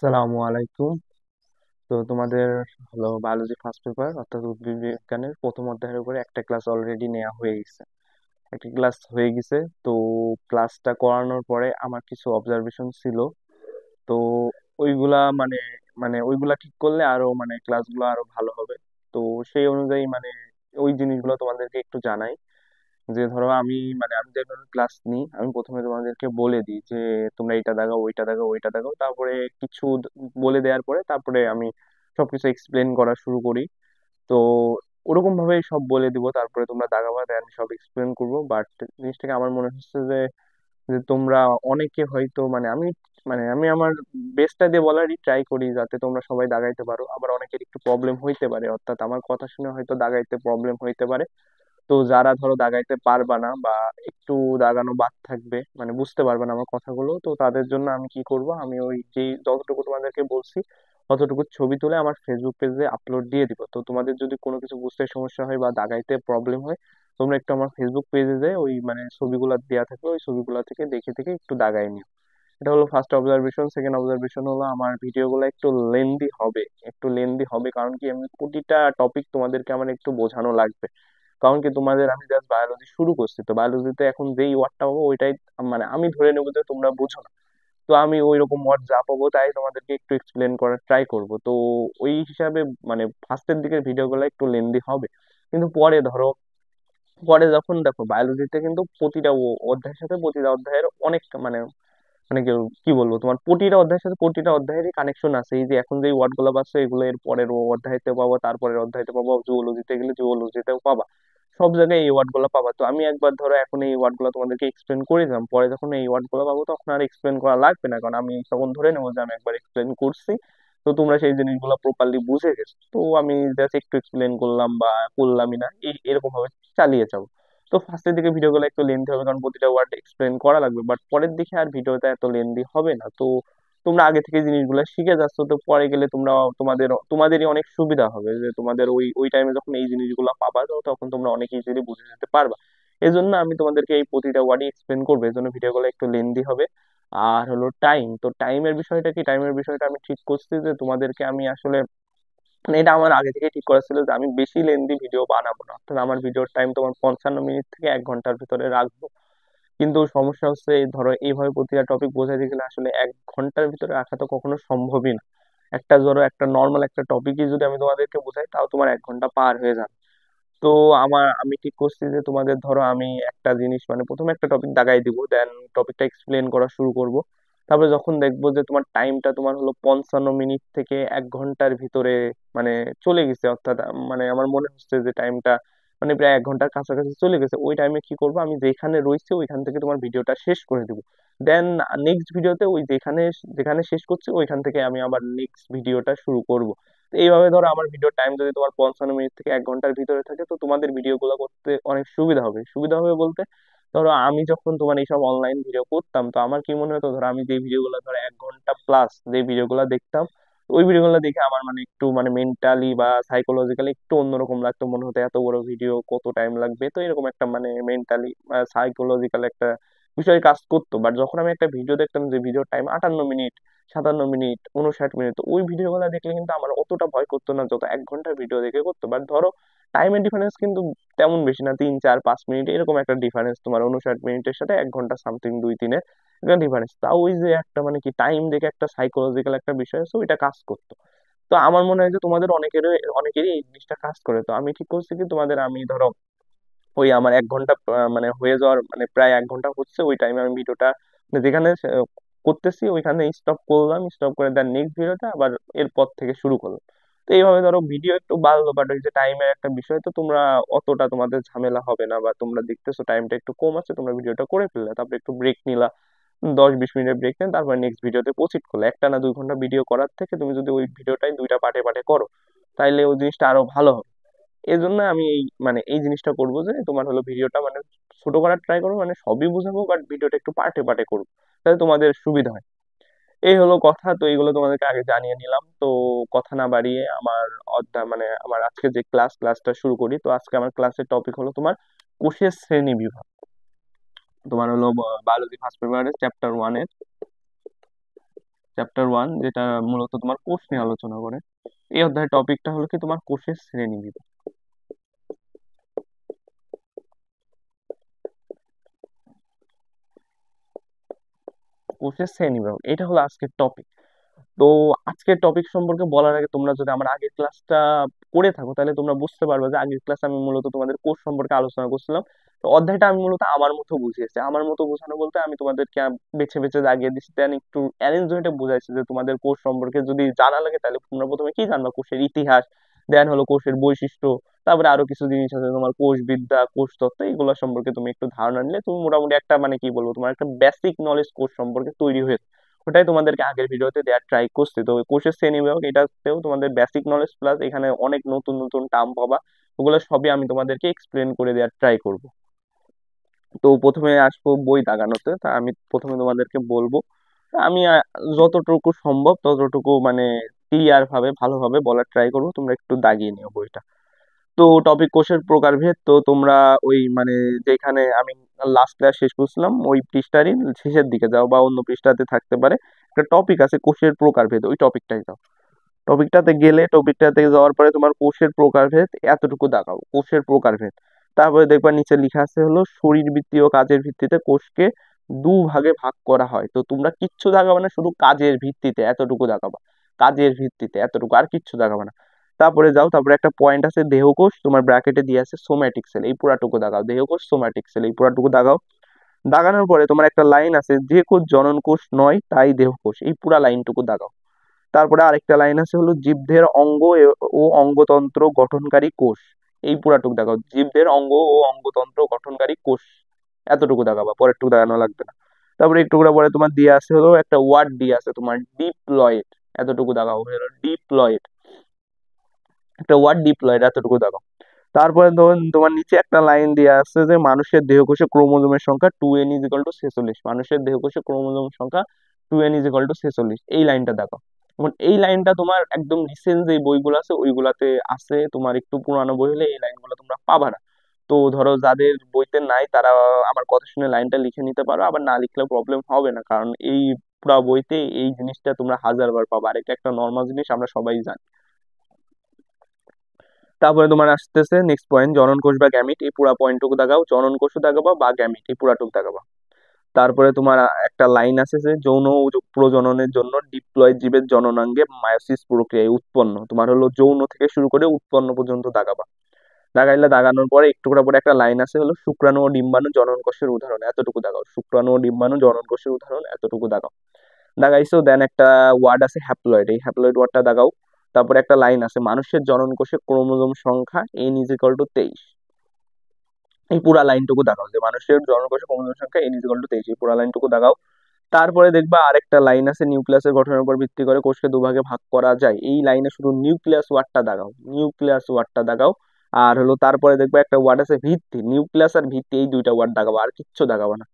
আসসালামু আলাইকুম। তো তোমাদের হলো বায়োলজি ফার্স্ট পেপার অর্থাৎ উদ্ভিদ বিজ্ঞানের প্রথম অধ্যায়ের উপরে একটা ক্লাস অলরেডি নেওয়া হয়ে গেছে। একটা ক্লাস হয়ে গেছে। তো ক্লাসটা করানোর পরে আমার কিছু অবজারভেশন ছিল। তো ওইগুলা মানে মানে ওইগুলা ঠিক করলে আরো ক্লাসগুলো আরো ভালো হবে। তো সেই অনুযায়ী ওই জিনিসগুলো তোমাদেরকে একটু জানাই। যে ধরো আমি যে ক্লাস নিই, আমি প্রথমে তোমাদেরকে বলে দিই যে তোমরা এইটা দেখাও, ওইটা দেখাও, ওইটা দেখাও, তারপরে কিছু বলে দেওয়ার পরে তারপরে আমি সবকিছু এক্সপ্লেন করা শুরু করি। তো ওরকম ভাবে সব বলে দিব, তারপরে তোমরা দাগাবা, দেন সব এক্সপ্লেন করবো। বাট জিনিসটাকে আমার মনে হচ্ছে যে যে তোমরা অনেকে হয়তো আমি আমার বেস্টটা দিয়ে বলারই ট্রাই করি যাতে তোমরা সবাই দাগাইতে পারো। আবার অনেকের একটু প্রবলেম হইতে পারে, অর্থাৎ আমার কথা শুনে হয়তো দাগাইতে প্রবলেম হইতে পারে। তো যারা ধরো দাগাইতে পারবা না বা একটু দাগানো বাদ থাকবে, বুঝতে পারবে না আমার কথাগুলো, তো তাদের জন্য আমি কি করব, আমি ওই যে যতটুকু তোমাদেরকে বলছি ততটুকু ছবি তুলে আমার ফেসবুক পেজে আপলোড দিয়ে দিব। তো তোমাদের যদি কোনো কিছু বুঝতে সমস্যা হয় বা দাগাইতে প্রবলেম হয়, তোমরা একটু আমার ফেসবুক পেজে যে ওই ছবিগুলো দেওয়া থাকবে ওই ছবিগুলো থেকে দেখে দেখে একটু দাগাই নিও। এটা হলো ফার্স্ট অবজারভেশন। সেকেন্ড অবজারভেশন হলো আমার ভিডিওগুলো একটু লেন্দি হবে। একটু লেন্দি হবে কারণ কি, আমি প্রতিটা টপিক তোমাদেরকে আমার একটু বোঝানো লাগবে। কারণ কি, তোমাদের আমি জাস্ট বায়োলজি শুরু করছি, তো বায়োলজিতে এখন যেই ওয়ার্ডটা পাবো ওইটাই আমি ধরে নেবো যে তোমরা বুঝো না। তো আমি ওই রকম ওয়ার্ড যা পাবো তাই তোমাদেরকে একটু এক্সপ্লেন করার ট্রাই করব। তো ওই হিসাবে ফার্স্টের দিকের ভিডিওগুলো একটু লেন্দি হবে। কিন্তু পরে ধরো, পরে যখন দেখো বায়োলজিতে কিন্তু প্রতিটা অধ্যায়ের সাথে প্রতিটা অধ্যায়ের অনেক মানে কি কি বলবো, তোমার প্রতিটা অধ্যায়ের সাথে প্রতিটা অধ্যায়েরই কানেকশন আছে। এই যে এখন যে ওয়ার্ড গুলো পাচ্ছ এগুলো এর পরের অধ্যায়তে পাবো, তারপরের অধ্যায়তে পাবো, জুওলজিতে গেলে জুওলজিতেও পাবা। সব জায়গায় এই ওয়ার্ড গুলো পাবা। তো আমি একবার ধরো এখন এই ওয়ার্ড গুলো তোমাদেরকে এক্সপ্লেন করে দিলাম, পরে যখন এই ওয়ার্ড গুলো পাবো তখন আর এক্সপ্লেন করা লাগবে না, কারণ আমি তখন ধরে নেবো যে আমি একবার এক্সপ্লেন করছি। তো তোমরা সেই জিনিসগুলো প্রপারলি বুঝে গেছো, তো আমি জাস্ট একটু এক্সপ্লেন করলাম বা করলামই না, এরকম ভাবে চালিয়ে যাবো। তো ফার্স্টের দিকে ভিডিওগুলো একটু লেন্থি হবে কারণ প্রতিটা ওয়ার্ড এক্সপ্লেন করা লাগবে, বাট পরের দিকে আর ভিডিওটা এত লেন্থি হবে না। তো তোমরা আগে থেকে জিনিসগুলো শিখে যাচ্ছ, তো পরে গেলে তোমরা তোমাদেরই অনেক সুবিধা হবে যে তোমাদের ওই ওই টাইমে যখন এই জিনিসগুলো পাবা তো তখন তোমরা অনেক ইজিলি বুঝে যেতে পারবা। এই জন্য আমি তোমাদেরকে এই প্রতিটা ওয়ার্ডই এক্সপ্লেন করবো, এই জন্য ভিডিওগুলো একটু লেন্থি হবে। আর হলো টাইম, তো টাইমের বিষয়টা কি, টাইমের বিষয়টা আমি ঠিক করছি যে তোমাদেরকে আমি আসলে এটা আমার আগে থেকে ঠিক করা ছিল যে আমি বেশি লেন্দি ভিডিও বানাবো না, অর্থাৎ আমার ভিডিওর টাইম তোমার 55 মিনিট থেকে 1 ঘন্টার ভিতরে রাখবো। কিন্তু সমস্যা হচ্ছে এই ধরো এইভাবে প্রতিটা টপিক বোঝাতে গেলে আসলে 1 ঘন্টার ভিতরে রাখা তো কখনো সম্ভবই না। একটা ধরো একটা নর্মাল একটা টপিকই যদি আমি তোমাদেরকে বোঝাই তাও তোমার 1 ঘন্টা পার হয়ে যাবে। তো আমি ঠিক করছি যে তোমাদের ধরো আমি একটা জিনিস প্রথমে একটা টপিক দাগাই দিব, দেন টপিকটা এক্সপ্লেন করা শুরু করব। তারপরে যখন দেখবো যে তোমার টাইমটা তোমার হলো 55 মিনিট থেকে 1 ঘন্টার ভিতরে মানে চলে গেছে, অর্থাৎ আমার মনে হচ্ছে যে টাইমটা প্রায় 1 ঘন্টার কাছাকাছি চলে গেছে, ওই টাইমে কি করবো, আমি যেখানে রয়েছে ওইখান থেকে তোমার ভিডিওটা শেষ করে দিব। দেন নেক্সট ভিডিওতে ওই যেখানে যেখানে শেষ করছি ওইখান থেকে আমি আবার নেক্সট ভিডিওটা শুরু করব। তো এইভাবে ধরো আমার ভিডিও টাইম যদি তোমার 55 মিনিট থেকে 1 ঘন্টার ভিতরে থাকে তো তোমাদের ভিডিও গুলো করতে অনেক সুবিধা হবে। সুবিধা হবে বলতে, ধরো আমি যখন তোমার এইসব অনলাইন ভিডিও করতাম তো আমার কি মনে হতো, ধরো আমি যে ভিডিওগুলো ধরো 1 ঘন্টা প্লাস যে ভিডিওগুলো দেখতাম, ওই ভিডিওগুলো দেখে আমার একটু মেন্টালি বা সাইকোলজিক্যালি একটু অন্যরকম লাগতো, মনে হতো এত বড় ভিডিও কত টাইম লাগবে, তো এরকম একটা মেন্টালি সাইকোলজিক্যাল একটা বিষয় কাজ করতো। বাট যখন আমি একটা ভিডিও দেখতাম যে video time 58 minute, 57 minute, 59 minute, তো ওই ভিডিওগুলো দেখলে কিন্তু আমার অতটা ভয় করতো না যত 1 ঘন্টার ভিডিও দেখে করতো। বাট ধরো টাইমের ডিফারেন্স কিন্তু তেমন বেশি না, 3 4 5 মিনিট এরকম একটা ডিফারেন্স, তোমার 59 মিনিটের সাথে 1 ঘন্টা সামথিং 2 3-এর একটা ডিফারেন্স। তাও ওই যে একটা কি টাইম দেখে একটা সাইকোলজিক্যাল একটা বিষয় আছে ওইটা কাজ করতো। তো আমার মনে হয় যে তোমাদের অনেকেরই এই জিনিসটা কাজ করে। তো আমি ঠিক করছি কি, তোমাদের আমি ধরো ওই আমার 1 ঘন্টা হয়ে যাওয়ার প্রায় 1 ঘন্টা হচ্ছে ওই টাইমে আমি ভিডিওটা যেখানে করতেছি ওইখানে স্টপ করলাম, স্টপ করে দেন নেক্সট ভিডিওটা আবার এরপর থেকে শুরু করলাম। তো এইভাবে ধরো ভিডিও একটু বাড়লো, বাট ওই যে টাইমের একটা বিষয়, তো তোমরা অতটা তোমাদের ঝামেলা হবে না, বা তোমরা দেখতেছো টাইমটা একটু কম আছে তোমরা ভিডিওটা করে ফেললে, তারপরে একটু ব্রেক নিলা, 10 20 মিনিটের ব্রেক নেন, তারপর নেক্সট ভিডিওতে প্রসিড করলে। একটা না 2 ঘন্টা ভিডিও করার থেকে তুমি যদি ওই ভিডিওটাই দুইটা পার্টে পার্টে করো তাইলে ওই জিনিসটা আরো ভালো হবে। এই জন্য আমি এই জিনিসটা করবো যে তোমার হলো ভিডিওটা ছোট করার ট্রাই করবো, সবই বুঝাবো বাট ভিডিওটা একটু পার্টে পার্টে করবো, তাহলে তোমাদের সুবিধা হয়। এই হলো কথা। তো এইগুলো তোমাদেরকে আগে জানিয়ে নিলাম। তো কথা না বাড়িয়ে আমার অধ্যায় আমার আজকে যে ক্লাসটা শুরু করি। তো আজকে আমার ক্লাসের টপিক হলো তোমার কোষের শ্রেণী বিভাগ। তোমার হলো বায়োলজি ফার্স্ট পেপারের চ্যাপ্টার 1 এর চ্যাপ্টার 1, যেটা মূলত তোমার কোষ নিয়ে আলোচনা করে। এই অধ্যায়ের টপিকটা হলো কি তোমার কোষের শ্রেণীবিভাগ। কোষের শ্রেণীবিভাগ এটা হলো আজকের টপিক। তো আজকের টপিক সম্পর্কে বলার আগে তোমরা যদি আমার আগের ক্লাসটা করে থাকো তাহলে তোমরা বুঝতে পারবে যে আগের ক্লাসে আমি মূলত তোমাদের কোর্স সম্পর্কে আলোচনা করছিলাম। তো অধ্যায়টা আমি মূলত আমার মতো বুঝিয়েছি। আমার মতো বোঝানো বলতে আমি তোমাদেরকে বেছে বেছে দাগিয়ে দিচ্ছি, দেন একটু অ্যারেঞ্জমেন্টে বুঝাইছি যে তোমাদের কোর্স সম্পর্কে যদি জানা লাগে তাহলে তোমরা প্রথমে কি জানবা, কোষের ইতিহাস, দেন হলো কোষের বৈশিষ্ট্য, তারপরে আরো কিছু জিনিস আছে তোমার কোষবিদ্যা, কোষতত্ত্ব, এগুলো সম্পর্কে তুমি একটু ধারণা নিলে তুমি মোটামুটি একটা মানে কি বলবো তোমার একটা বেসিক নলেজ কোর্স সম্পর্কে তৈরি হয়ে, ওটাই তোমাদেরকে আগের ভিডিওতে দেওয়ার ট্রাই করছি। তো ওই কোর্সের শ্রেণীবিভাগ এটাতেও তোমাদের বেসিক নলেজ প্লাস এখানে অনেক নতুন নতুন টার্ম পাবা, ওগুলো সবই আমি তোমাদেরকে এক্সপ্লেন করে দেওয়ার ট্রাই করব। তো প্রথমে আসবো বই দাগানোতে। তা আমি প্রথমে তোমাদেরকে বলবো, আমি যতটুকু সম্ভব ততটুকু মানে ক্লিয়ার ভাবে ভালোভাবে বলার ট্রাই করবো, তোমরা একটু দাগিয়ে নিও বইটা। তো টপিক কোষের প্রকারভেদ, তো তোমরা ওই মানে যেখানে আমি লাস্ট ক্লাস শেষ করছিলাম ওই পৃষ্ঠারই শেষের দিকে যাও বা অন্য পৃষ্ঠাতে থাকতে পারে, একটা টপিক আছে কোষের প্রকারভেদ, ওই টপিকটাই যাও। টপিকটাতে গেলে টপিকটাতে যাওয়ার পরে তোমার কোষের প্রকারভেদ এতটুকু দাগাও, কোষের প্রকারভেদ। তারপরে দেখবা নিচে লেখা আছে হলো শরীরবৃত্তীয় কাজের ভিত্তিতে কোষকে দুভাগে ভাগ করা হয়। তো তোমরা কিচ্ছু দাগাবে না, শুধু কাজের ভিত্তিতে এতটুকু দাগাবা, কাজের ভিত্তিতে এতটুকু, আর কিচ্ছু দাগাবে না। তারপরে যাও, তারপরে একটা পয়েন্ট আছে দেহকোষ, তোমার ব্র্যাকেটে দিয়ে আছে সোম্যাটিক সেল, এই পুরাটুকু দাগাও, দেহকোষ সোম্যাটিক সেল এই পুরাটুকু দাগাও। দাগানোর পরে তোমার একটা লাইন আছে যে কোষ জনন কোষ নয় তাই দেহকোষ, এই পুরা লাইনটুকু দাগাও। তারপরে আরেকটা লাইন আছে হলো জীবদের অঙ্গ ও অঙ্গতন্ত্র গঠনকারী কোষ, এই পুরাটুকু দেখাও, জীবদের অঙ্গ ও অঙ্গতন্ত্র গঠনকারী কোষ এতটুকু দেখাবা, পরেরটুকু দেখানো লাগবে না। তারপরে একটু করে পরে তোমার দিয়ে আছে হলো একটা ওয়ার্ড দিয়ে আছে তোমার ডিপ্লয়েড, এতটুকু দেখাও হলো ডিপ্লয়েড, একটা ওয়ার্ড ডিপ্লয়েড এতটুকু দেখাও। তারপরে ধরুন তোমার নিচে একটা লাইন দেওয়া আছে যে মানুষের দেহকোষে ক্রোমোজোমের সংখ্যা 2n = 46, মানুষের দেহকোষে ক্রোমোজোম সংখ্যা 2n = 46, এই লাইনটা দেখো। এখন এই লাইনটা তোমার একদম রিসেন্ট যে বইগুলো আছে ওইগুলাতে আছে, তোমার একটু পুরানো বই হলে এই লাইনগুলো তোমরা পাবা না। তো ধরো যাদের বইতে নাই তারা আমার কথা শুনে লাইনটা লিখে নিতে পারো, আবার না লিখলেও প্রবলেম হবে না, কারণ এই পুরা বইতে এই জিনিসটা তোমরা হাজারবার পাবা, আর এটা একটা নর্মাল জিনিস আমরা সবাই জানি। তারপরে তোমার আসতেছে নেক্সট পয়েন্ট জনন কোষ বা গ্যামিট, এই পুরা পয়েন্টটুকু দাগাও, জনন কোষও দাগাবা বা গ্যামিট এই পুরাটুকু দাগাবা। তারপরে তোমার একটা লাইন আছে যে যৌন প্রজননের জন্য ডিপ্লয়েড জীবের জননাঙ্গে মায়োসিস প্রক্রিয়ায় উৎপন্ন, তোমার হলো যৌন থেকে শুরু করে উৎপন্ন পর্যন্ত দাগাবা। দাগাইলে দাগানোর পরে একটু করে পরে একটা লাইন আছে হলো শুক্রাণু ও ডিম্বাণু জনন কোষের উদাহরণ, এতটুকু দাগাও, শুক্রাণু ও ডিম্বাণু জনন কোষের উদাহরণ এতটুকু দাগাও। দাগাইছো, দেন একটা ওয়ার্ড আছে হ্যাপ্লয়েড, এই হ্যাপ্লয়েড ওয়ার্ডটা দাগাও। তারপরে একটা লাইন আছে মানুষের জনন কোষে ক্রোমোজোম সংখ্যা n = 23, এই পুরা লাইনটুকু দাগাও, যে মানুষের জনন কোষে ক্রোমোজোম সংখ্যা n = 23, এই পুরা লাইনটুকু দাগাও। তারপরে দেখবা আরেকটা লাইন আছে নিউক্লিয়াসের গঠনের উপর ভিত্তি করে কোষকে দুভাগে ভাগ করা যায়, এই লাইনে শুধু নিউক্লিয়াস ওয়ার্ডটা দাগাও, নিউক্লিয়াস ওয়ার্ডটা দাগাও। আর হলো তারপরে দেখবা একটা ওয়ার্ড আছে ভিত্তি, নিউক্লিয়াস আর ভিত্তি এই দুইটা ওয়ার্ড দাগাবো, আর কিচ্ছু দাগাবো না।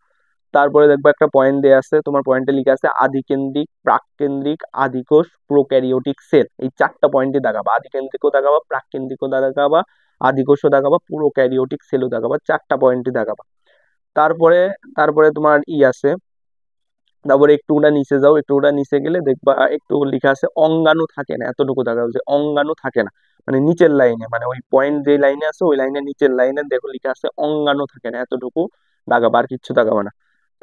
তারপরে দেখবা একটা পয়েন্ট দেয়া আছে, তোমার পয়েন্টে লিখে আছে আদিকেন্দ্রিক, প্রাককেন্দ্রিক, আদিকোষ, প্রোক্যারিওটিক সেল, এই চারটা পয়েন্টই দাগাবা, আদিকেন্দ্রিকও দাগাবা, প্রাককেন্দ্রিকও দাগাবা, আদিকোষও দাগাবা, প্রোক্যারিওটিক সেলও দাগাবা, চারটা পয়েন্টই দাগাবা। তারপরে তারপরে তোমার আছে, তারপরে একটুটা নিচে যাও, একটুটা নিচে গেলে দেখবা একটু লেখা আছে অঙ্গাণু থাকে না, এতটুকু দেখাও যে অঙ্গাণু থাকে না, মানে নিচের লাইনে, মানে ওই পয়েন্ট যে লাইনে আছে ওই লাইনের নিচের লাইনে দেখো লেখা আছে অঙ্গাণু থাকে না, এতটুকু দাগাবা, আর কিচ্ছু দাগাবা না।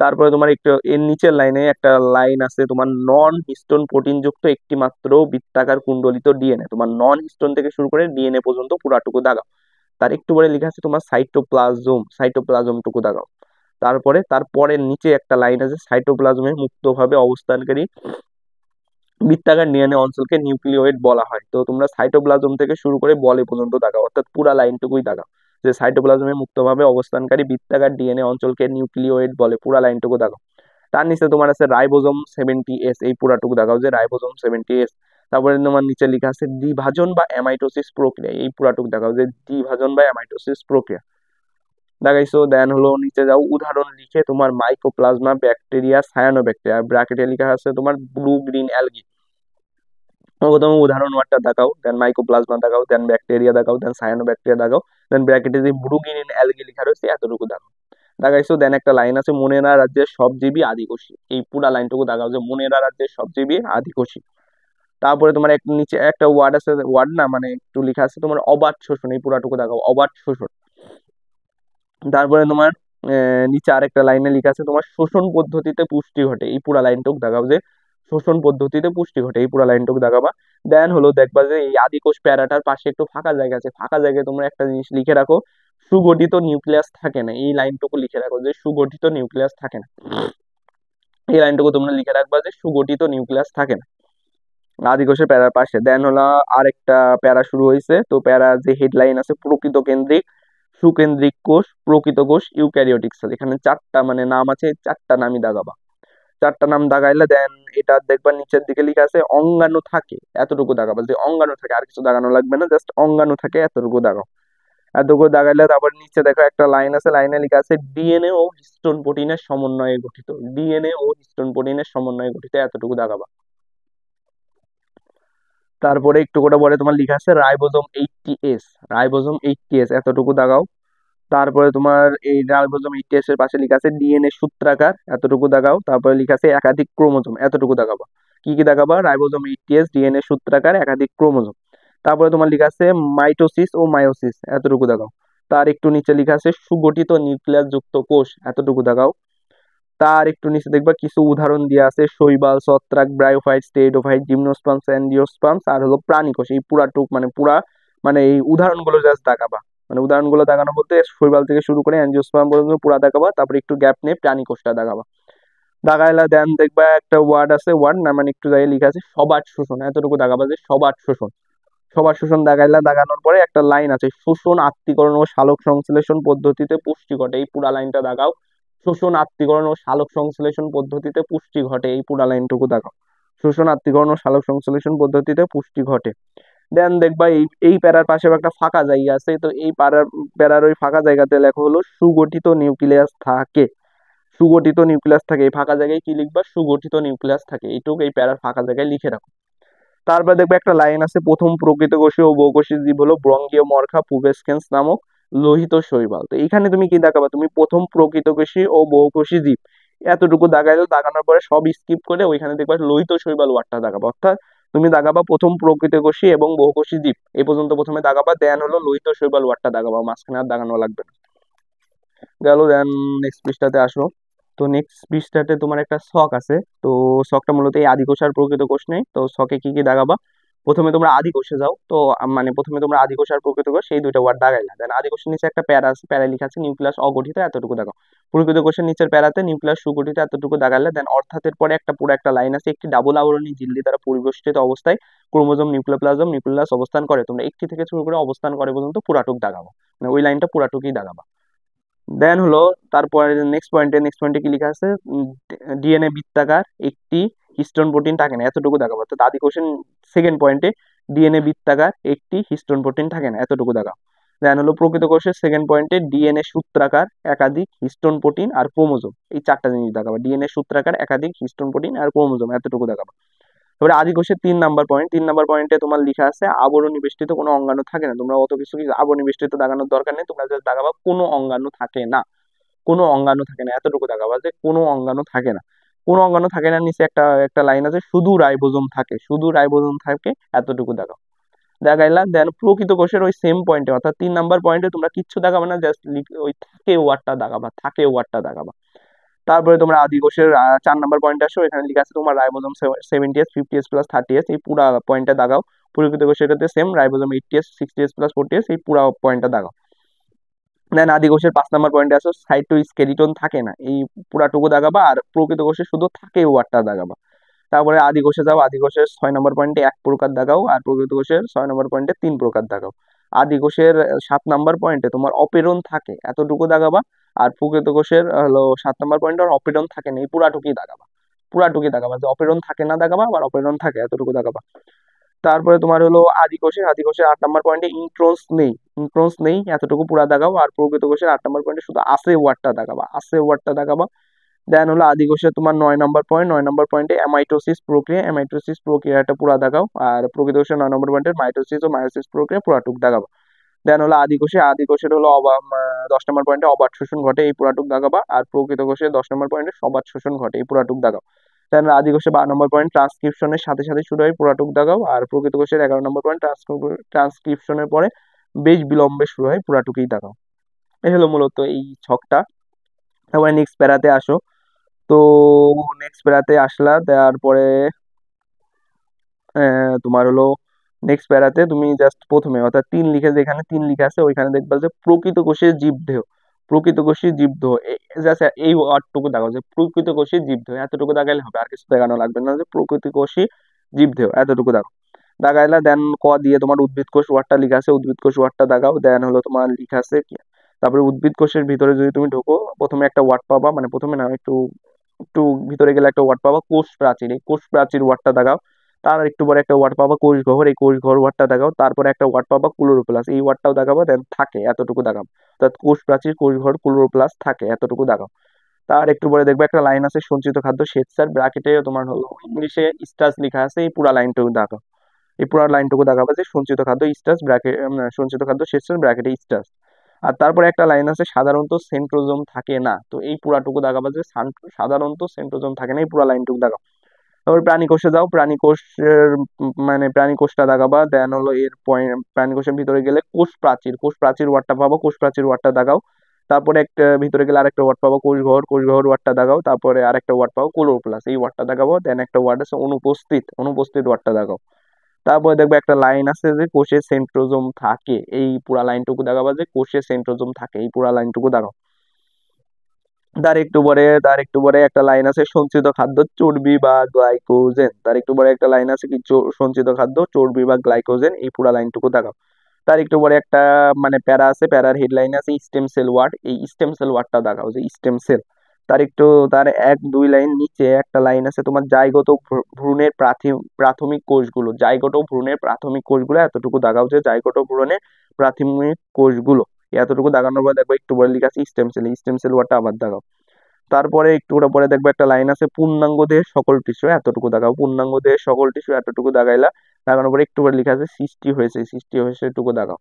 তারপরে তোমার একটু এর নিচের লাইনে একটা লাইন আছে তোমার নন হিস্টোন প্রোটিন যুক্ত একটি মাত্র বৃত্তাকার কুণ্ডলিত ডিএনএ, তোমার নন হিস্টোন থেকে শুরু করে ডিএনএ পর্যন্ত পুরাটুকু দাগাও। তার একটু পরে লেখা আছে তোমার সাইটোপ্লাজম, সাইটোপ্লাজমটুকু দাগাও। তারপরে তারপরে নিচে একটা লাইন আছে সাইটোপ্লাজমে মুক্তভাবে অবস্থানকারী বৃত্তাকার ডিএনএ অঞ্চলকে নিউক্লিওয়েড বলা হয়, তো তোমরা সাইটোপ্লাজম থেকে শুরু করে বলে পর্যন্ত দাগাও, অর্থাৎ পুরা লাইনটুকুই দাগাও, যে সাইটোপ্লাজমে মুক্তভাবে অবস্থানকারী বৃত্তাকার ডিএনএ অঞ্চলকে নিউক্লিওয়েড বলে, পুরা লাইনটুকু দাগাও। তার নিচে তোমার আছে রাইবোজোম 70S, এই পুরাটুকু দাগাও যে রাইবোজোম 70S। তারপরে তোমার নিচে লেখা আছে দ্বিভাজন বা অ্যামাইটোসিস প্রক্রিয়া, এই পুরাটুকু দেখাও যে দ্বিভাজন বা অ্যামাইটোসিস প্রক্রিয়া দেখাইছো। দেন হলো নিচে যাও, উদাহরণ লিখে তোমার মাইকোপ্লাজমা, ব্যাকটেরিয়া, সায়ানোব্যাকটেরিয়া, ব্র্যাকেটে লেখা আছে তোমার ব্লু গ্রিন অ্যালগি, প্রথমে উদাহরণ ওয়ার্ডটা দেখাও, দেন মাইকোপ্লাজমা দেখাও, দেন ব্যাকটেরিয়া দেখাও, দেন সায়ানোব্যাকটেরিয়া দেখাও, দেন ব্র্যাকেটে যে ব্লু গ্রিন অ্যালগি লেখা রয়েছে এতটুকু দেখাও। দাগাইছো। দেন একটা লাইন আছে মুনেরা রাজ্যের সব জীবী আদিকোষী, এই পুরা লাইনটুকু দাগাও যে মুনেরা রাজ্যের সব জীবী আদিকোষী। তারপরে তোমার এক নিচে একটা ওয়ার্ড আছে, ওয়ার্ড না মানে একটু লেখা আছে তোমার অবাধ শোষণ, এই পুরাটুকু দাগাও অবাধ শোষণ। তারপরে তোমার নিচে আরেকটা লাইনে লেখা আছে তোমার শোষণ পদ্ধতিতে পুষ্টি ঘটে, এই পুরা লাইনটুকু দাগাও যে শোষণ পদ্ধতিতে পুষ্টি ঘটে, এই পুরা লাইনটুকু দাগাবা। দেন হলো দেখবা যে এই আদিকোষ প্যারাটার পাশে একটু ফাঁকা জায়গা আছে, ফাঁকা জায়গায় তোমরা একটা জিনিস লিখে রাখো, সুগঠিত নিউক্লিয়াস থাকে না, এই লাইনটুকু লিখে রাখো যে সুগঠিত নিউক্লিয়াস থাকে না, এই লাইনটুকু তোমরা লিখে রাখবা যে সুগঠিত নিউক্লিয়াস থাকে না আদিকোষের প্যারার পাশে। দেন হলো আরেকটা প্যারা শুরু হয়েছে, তো প্যারা যে হেডলাইন আছে প্রকৃত কেন্দ্রিক, সুকেন্দ্রিক কোষ, প্রকৃত কোষ, ইউক্যারিওটিক সেল, এখানে চারটা মানে নাম আছে, চারটা নামই দাগাবা। চারটা নাম দাগাইলে দেন এটা দেখবা নিচের দিকে লেখা আছে অঙ্গাণু থাকে, এতটুকু দাগাবা যে অঙ্গাণু থাকে, আর কিছু দাগানো লাগবে না, জাস্ট অঙ্গাণু থাকে এতটুকু দাগাও। এতটুকু দাগাইলে তারপর নিচে দেখো একটা লাইন আছে, লাইনে লেখা আছে ডিএনএ ও হিস্টোন প্রোটিনের সমন্বয়ে গঠিত, ডিএনএ ও হিস্টোন প্রোটিনের সমন্বয়ে গঠিত, এতটুকু দাগাবা। তারপরে একটু করে পরে তোমার লেখা আছে রাইবোজোম 80S, রাইবোজোম 80S এতটুকু দাগাও। তারপরে তোমার এই রাইবোজোম 80S এর পাশে লেখা আছে ডিএনএ সূত্রাকার, এতটুকু দাগাও। তারপরে লেখা আছে একাধিক ক্রোমোজোম, এতটুকু দাগাবা। কি কি দাগাবা? রাইবোজোম 80S, ডিএনএ সূত্রাকার, একাধিক ক্রোমোজোম। তারপরে তোমার লেখা আছে মাইটোসিস ও মায়োসিস, এতটুকু দাগাও। তার একটু নিচে লেখা আছে সুগঠিত নিউক্লিয়াস যুক্ত কোষ, এতটুকু দাগাও। তার একটু নিচে দেখবা কিছু উদাহরণ দেওয়া আছে, শৈবাল, ছত্রাক, ব্রায়োফাইট, স্টেরিডোফাইট, জিমনোস্পার্মস, অ্যাঞ্জিওস্পার্মস, আর হলো প্রাণীকোষ, এই পুরাটুক মানে পুরা মানে এই উদাহরণগুলো জাস্ট দাগাবা। মানে উদাহরণগুলো দাগানো বলতে শৈবাল থেকে শুরু করে অ্যাঞ্জিওস্পার্ম পর্যন্ত পুরা দাগাবা, তারপরে একটু গ্যাপ নিয়ে প্রাণীকোষটা দাগাবা। দাগাইলা দেন দেখবা একটা ওয়ার্ড আছে, ওয়ার্ড না মানে একটু জায়গায় লেখা আছে সবাট শোষণ, এতটুকু দাগাবা যে সবাট শোষণ। সবার শোষণ দাগাইলা, দাগানোর পরে একটা লাইন আছে শোষণ আত্তীকরণ ও সালোক সংশ্লেষণ পদ্ধতিতে পুষ্টি ঘটে, এই পুরা লাইনটা দাগাও। শোষণ আত্তীকরণ ও সালোক সংশ্লেষণ পদ্ধতিতে পুষ্টি ঘটে, এই পুরা লাইনটুকু দাগাও। শোষণ আত্তীকরণ ও সালোক সংশ্লেষণ পদ্ধতিতে পুষ্টি ঘটে। দেন দেখবা এই প্যারার পাশে একটা ফাঁকা জায়গা আছে, তো এই প্যারার ওই ফাঁকা জায়গাতে লেখা হলো সুগঠিত নিউক্লিয়াস থাকে, সুগঠিত নিউক্লিয়াস থাকে, এই ফাঁকা জায়গায় কি লিখবা? সুগঠিত নিউক্লিয়াস থাকে, এইটুকু এই প্যারার ফাঁকা জায়গায় লিখে রাখো। তারপর দেখবে একটা লাইন আছে প্রথম প্রকৃতকোষী ও বহুকোষী জীব হলো ব্রঙ্গীয় মরখা পুবেসকেন্স নামক লোহিত শৈবাল, তো এখানে তুমি কি দেখাবা? তুমি প্রথম প্রকৃতকোষী ও বহুকোষী জীব এতটুকু দাগাইলো, দাগানোর পরে সব স্কিপ করে ওইখানে দেখবা লোহিত শৈবাল ওয়ার্ডটা দাগাবা, অর্থাৎ তুমি দাগাবা প্রথম প্রকৃতকোষী এবং বহুকোষী জীব এই পর্যন্ত প্রথমে দাগাবা, দেন হলো লোহিত শৈবাল ওয়ার্ডটা দাগাবা, মাঝখানে আর দাগানো লাগবে না। গেল। দেন নেক্সট পৃষ্ঠাতে আসো। তো নেক্সট পৃষ্ঠাতে তোমার একটা শখ আছে, তো শখটা মূলত এই আদি কোষ আর প্রকৃত কোষ নেই, তো শখে কি কি দাগাবা? প্রথমে তোমরা আদি কোষে যাও, তো মানে প্রথমে তোমরা আদি কোষ আর প্রকৃত কোষ সেই দুইটা ওয়ার্ড দাগাইলা, দেন আদি কোষের নিচে একটা প্যারা আছে, প্যারা লেখা আছে নিউক্লিয়াস অগঠিত, এতটুকু দাগাও। প্রকৃত কোষের নিচের প্যারাতে নিউক্লিয়াস সুগঠিত, এতটুকু দাগাইলা। দেন অর্থাতের পরে একটা পুরো একটা লাইন আছে একটি ডাবল আবরণী ঝিল্লি দ্বারা পরিবেষ্টিত অবস্থায় ক্রোমোজোম নিউক্লিওপ্লাজম নিউক্লিয়াস অবস্থান করে, তোমরা একটি থেকে শুরু করে অবস্থান করে পর্যন্ত পুরাটুক দাগাবো, মানে ওই লাইনটা পুরাটুকুই দাগাবা। দেন হলো তারপরে নেক্সট পয়েন্টে কি লেখা আছে ডিএনএ বৃত্তাকার একটি হিস্টোন প্রোটিন থাকে না, এতটুকু দেখাবো। তো আদি কোশ্চেন সেকেন্ড পয়েন্টে ডিএনএ বৃত্তাকার একটি হিস্টোন প্রোটিন থাকে না, এতটুকু দেখাও। দেন হলো প্রকৃত কোষের সেকেন্ড পয়েন্টে ডিএনএ সূত্রাকার একাধিক হিস্টোন প্রোটিন আর ক্রোমোজোম, এই চারটা জিনিস দেখাবো, ডিএনএ সূত্রাকার একাধিক হিস্টোন প্রোটিন আর ক্রোমোজোম, এতটুকু দেখাবো। এবারে আদি কোষের 3 নাম্বার পয়েন্ট, 3 নাম্বার পয়েন্টে তোমার লেখা আছে আবরণী বেষ্টিত কোনো অঙ্গাণু থাকে না, তোমরা অত কিছু আবরণী বেষ্টিত দাগানোর দরকার নেই, তোমরা জাস্ট দাগাবা কোনো অঙ্গাণু থাকে না, কোনো অঙ্গাণু থাকে না, এতটুকু দেখাবা যে কোনো অঙ্গাণু থাকে না। কোনো অঙ্গাণু থাকে না নিচে একটা একটা লাইন আছে শুধু রাইবোজোম থাকে, শুধু রাইবোজোম থাকে, এতটুকু দেখাও। দেখাইলা। দেন প্রকৃত কোষের ওই সেম পয়েন্টে অর্থাৎ 3 নাম্বার পয়েন্টে তোমরা কিচ্ছু দেখাবে না, জাস্ট ওই থাকে ওয়ার্ডটা দেখাবা, থাকে ওয়ার্ডটা দেখাবা। তারপরে তোমরা আদি কোষের 4 নাম্বার পয়েন্টে আসো, এখানে লেখা আছে তোমার ribosome 70S 50S plus 30S, এই পুরা পয়েন্টটা দাগাও। প্রকৃত কোষের ক্ষেত্রে same ribosome 80S 60S plus 40S, এই পুরা পয়েন্টটা দাগাও। দেন আদি কোষের 5 নাম্বার পয়েন্টে আসো সাইটোস্কেলিটন থাকে না, এই পুরাটুকু দাগাবা, আর প্রকৃত কোষে শুধু থাকে ওয়ার্ডটা দাগাবা। তারপরে আদি কোষে যাও, আদি কোষের 6 নাম্বার পয়েন্টে 1 প্রকার দাগাও, আর প্রকৃত কোষের 6 নাম্বার পয়েন্টে 3 প্রকার দাগাও। আদি কোষের 7 নাম্বার পয়েন্টে তোমার অপেরণ থাকে, এতটুকু দাগাবা, আর প্রকৃত কোষের হলো 7 নাম্বার পয়েন্টে আর অপেরণ থাকে না, এই পুরাটুকুই দাগাবা, পুরাটুকুই দাগাবা, যে অপেরণ থাকে না দাগাবা, আবার অপেরণ থাকে এতটুকু দাগাবা। তারপরে তোমার হলো আদি কোষের 8 নাম্বার পয়েন্টে ইন্ট্রন্স নেই, ইন্ট্রন্স নেই, এতটুকু পুরা দাগাও, আর প্রকৃত কোষের 8 নাম্বার পয়েন্টে শুধু আছে ওয়ার্ডটা দাগাবা, আছে ওয়ার্ডটা দাগাবা। দেন হলো আদি কোষের তোমার 9 নাম্বার পয়েন্ট, 9 নাম্বার পয়েন্টে অ্যামাইটোসিস প্রক্রিয়া, অ্যামাইটোসিস প্রক্রিয়াটা পুরা দাগাও, আর প্রকৃত কোষের 9 নাম্বার পয়েন্টের মাইটোসিস ও মায়োসিস প্রক্রিয়া পুরাটুক দাগাও। দেন হলো আদি কোষে, আদি কোষের হলো 10 নম্বর পয়েন্টে অবাত শোষণ ঘটে, এই পুরাটুক দাগাবা। আর প্রকৃত কোষে 10 নম্বর পয়েন্টে সবাত শোষণ ঘটে, এই পুরাটুক দাগাও। দেন আদি কোষে 12 নম্বর পয়েন্ট ট্রান্সক্রিপশনের সাথে সাথে শুরু হয়, পুরাটুক দাগাও। আর প্রকৃত কোষের 11 নম্বর পয়েন্ট ট্রান্সক্রিপশনের পরে বেশ বিলম্বে শুরু হয়, পুরাটুকুই দাগাও। এই হলো মূলত এই ছকটা। তারপরে নেক্সট প্যারাতে আসো। তো নেক্সট প্যারাতে আসলা, তারপরে তোমার হলো নেক্সট প্যারাতে তুমি জাস্ট প্রথমে অর্থাৎ 3 লিখে, যেখানে 3 লিখে আছে ওইখানে দেখবা যে প্রকৃত কোষের জীবদেহ, প্রকৃত কোষের জীবদেহ, জাস্ট এই ওয়ার্ডটুকু দাগাও যে প্রকৃত কোষের জীবদেহ, এতটুকু দাগাইলে হবে, আর কিছু দেখানো লাগবে না, যে প্রকৃত কোষই জীবদেহ এতটুকু দাগাও। দাগাইলা দেন ক দিয়ে তোমার উদ্ভিদ কোষ ওয়ার্ডটা লিখা আছে, উদ্ভিদ কোষ ওয়ার্ডটা দাগাও। দেন হলো তোমার লিখা আছে কি, তারপরে উদ্ভিদ কোষের ভিতরে যদি তুমি ঢোকো, প্রথমে একটা ওয়ার্ড পাবা, মানে প্রথমে না, একটু একটু ভিতরে গেলে একটা ওয়ার্ড পাবা কোষ প্রাচীর, এই কোষ প্রাচীর ওয়ার্ডটা দাগাও। তার একটু পরে একটা ওয়ার্ড পাবা কোষ গহ্বর, এই কোষ গহ্বর ওয়ার্ডটা দাগাও। তারপরে একটা ওয়ার্ড পাবা ক্লোরোপ্লাস্ট, এই ওয়ার্ডটাও দাগাবো। দেন থাকে এতটুকু দাগাও, অর্থাৎ কোষ প্রাচীর কোষ ঘর ক্লোরোপ্লাস্ট থাকে এতটুকু দাগাও। তার একটু পরে দেখবে একটা লাইন আছে সঞ্চিত খাদ্য শ্বেতসার, ব্র্যাকেটে তোমার হলো ইংলিশে স্টার্চ লেখা আছে, এই পুরা লাইনটুকু দাগাও। এই পুরো লাইনটুকু দাগাবে যে সঞ্চিত খাদ্য স্টার্চ ব্র্যাকেট, সঞ্চিত খাদ্য শ্বেতসার ব্র্যাকেটে স্টার্চ। আর তারপরে একটা লাইন আছে সাধারণত সেন্ট্রোজোম থাকে না, তো এই পুরাটুকু দাগাবে যে সাধারণত সেন্ট্রোজোম থাকে না, এই পুরা লাইনটুকু দাগাও। তারপর প্রাণী কোষে যাও, প্রাণী কোষের মানে প্রাণী কোষটা দাগাবা। দেন হলো এর পয়েন্ট প্রাণী কোষের ভিতরে গেলে কোষ প্রাচীর, কোষ প্রাচীর ওয়ার্ডটা পাবো, কোষ প্রাচীর ওয়ার্ডটা দাগাও। তারপরে একটা ভিতরে গেলে আরেকটা ওয়ার্ড পাবো কোষ ঘর, কোষ ঘর ওয়ার্ডটা দাগাও। তারপরে আরেকটা ওয়ার্ড পাবো ক্লোরোপ্লাস্ট, এই ওয়ার্ডটা দাগাবো। দেন একটা ওয়ার্ড আছে অনুপস্থিত, অনুপস্থিত ওয়ার্ডটা দাগাও। তারপরে দেখবে একটা লাইন আছে যে কোষে সেন্ট্রোজোম থাকে, এই পুরা লাইনটুকু দাগাবা যে কোষে সেন্ট্রোজোম থাকে, এই পুরা লাইনটুকু দাগাও। তার একটু পরে একটা লাইন আছে সঞ্চিত খাদ্য চর্বি বা গ্লাইকোজেন, তার একটু পরে একটা লাইন আছে কি সঞ্চিত খাদ্য চর্বি বা গ্লাইকোজেন, এই পুরা লাইনটুকু দাগাও। তার একটু পরে একটা মানে প্যারা আছে, প্যারার হেডলাইন আছে স্টেম সেল ওয়ার্ড, এই স্টেম সেল ওয়ার্ডটা দেখাও যে স্টেম সেল। তার একটু তার 1-2 লাইন নিচে একটা লাইন আছে তোমার জাইগোট ভ্রূণের প্রাথমিক কোষগুলো, জাইগোট ভ্রূণের প্রাথমিক কোষগুলো এতটুকু দাগাও যে জাইগোট ভ্রূণের প্রাথমিক কোষগুলো, এতটুকু দাগানোর পর দেখবো একটু পরে লেখা আছে স্টেম সেল, স্টেম সেল ওয়ার্ডটা আবার দাগাও। তারপরে একটু পরে দেখবো একটা লাইন আছে পূর্ণাঙ্গ দেহের সকল টিস্যু, এতটুকু দাগাও, পূর্ণাঙ্গ দেহের সকল টিস্যু এতটুকু দাগাইলা। দাগানোর পরে একটু পরে লেখা আছে সৃষ্টি হয়েছে, সৃষ্টি হয়েছে এটুকু দাগাও।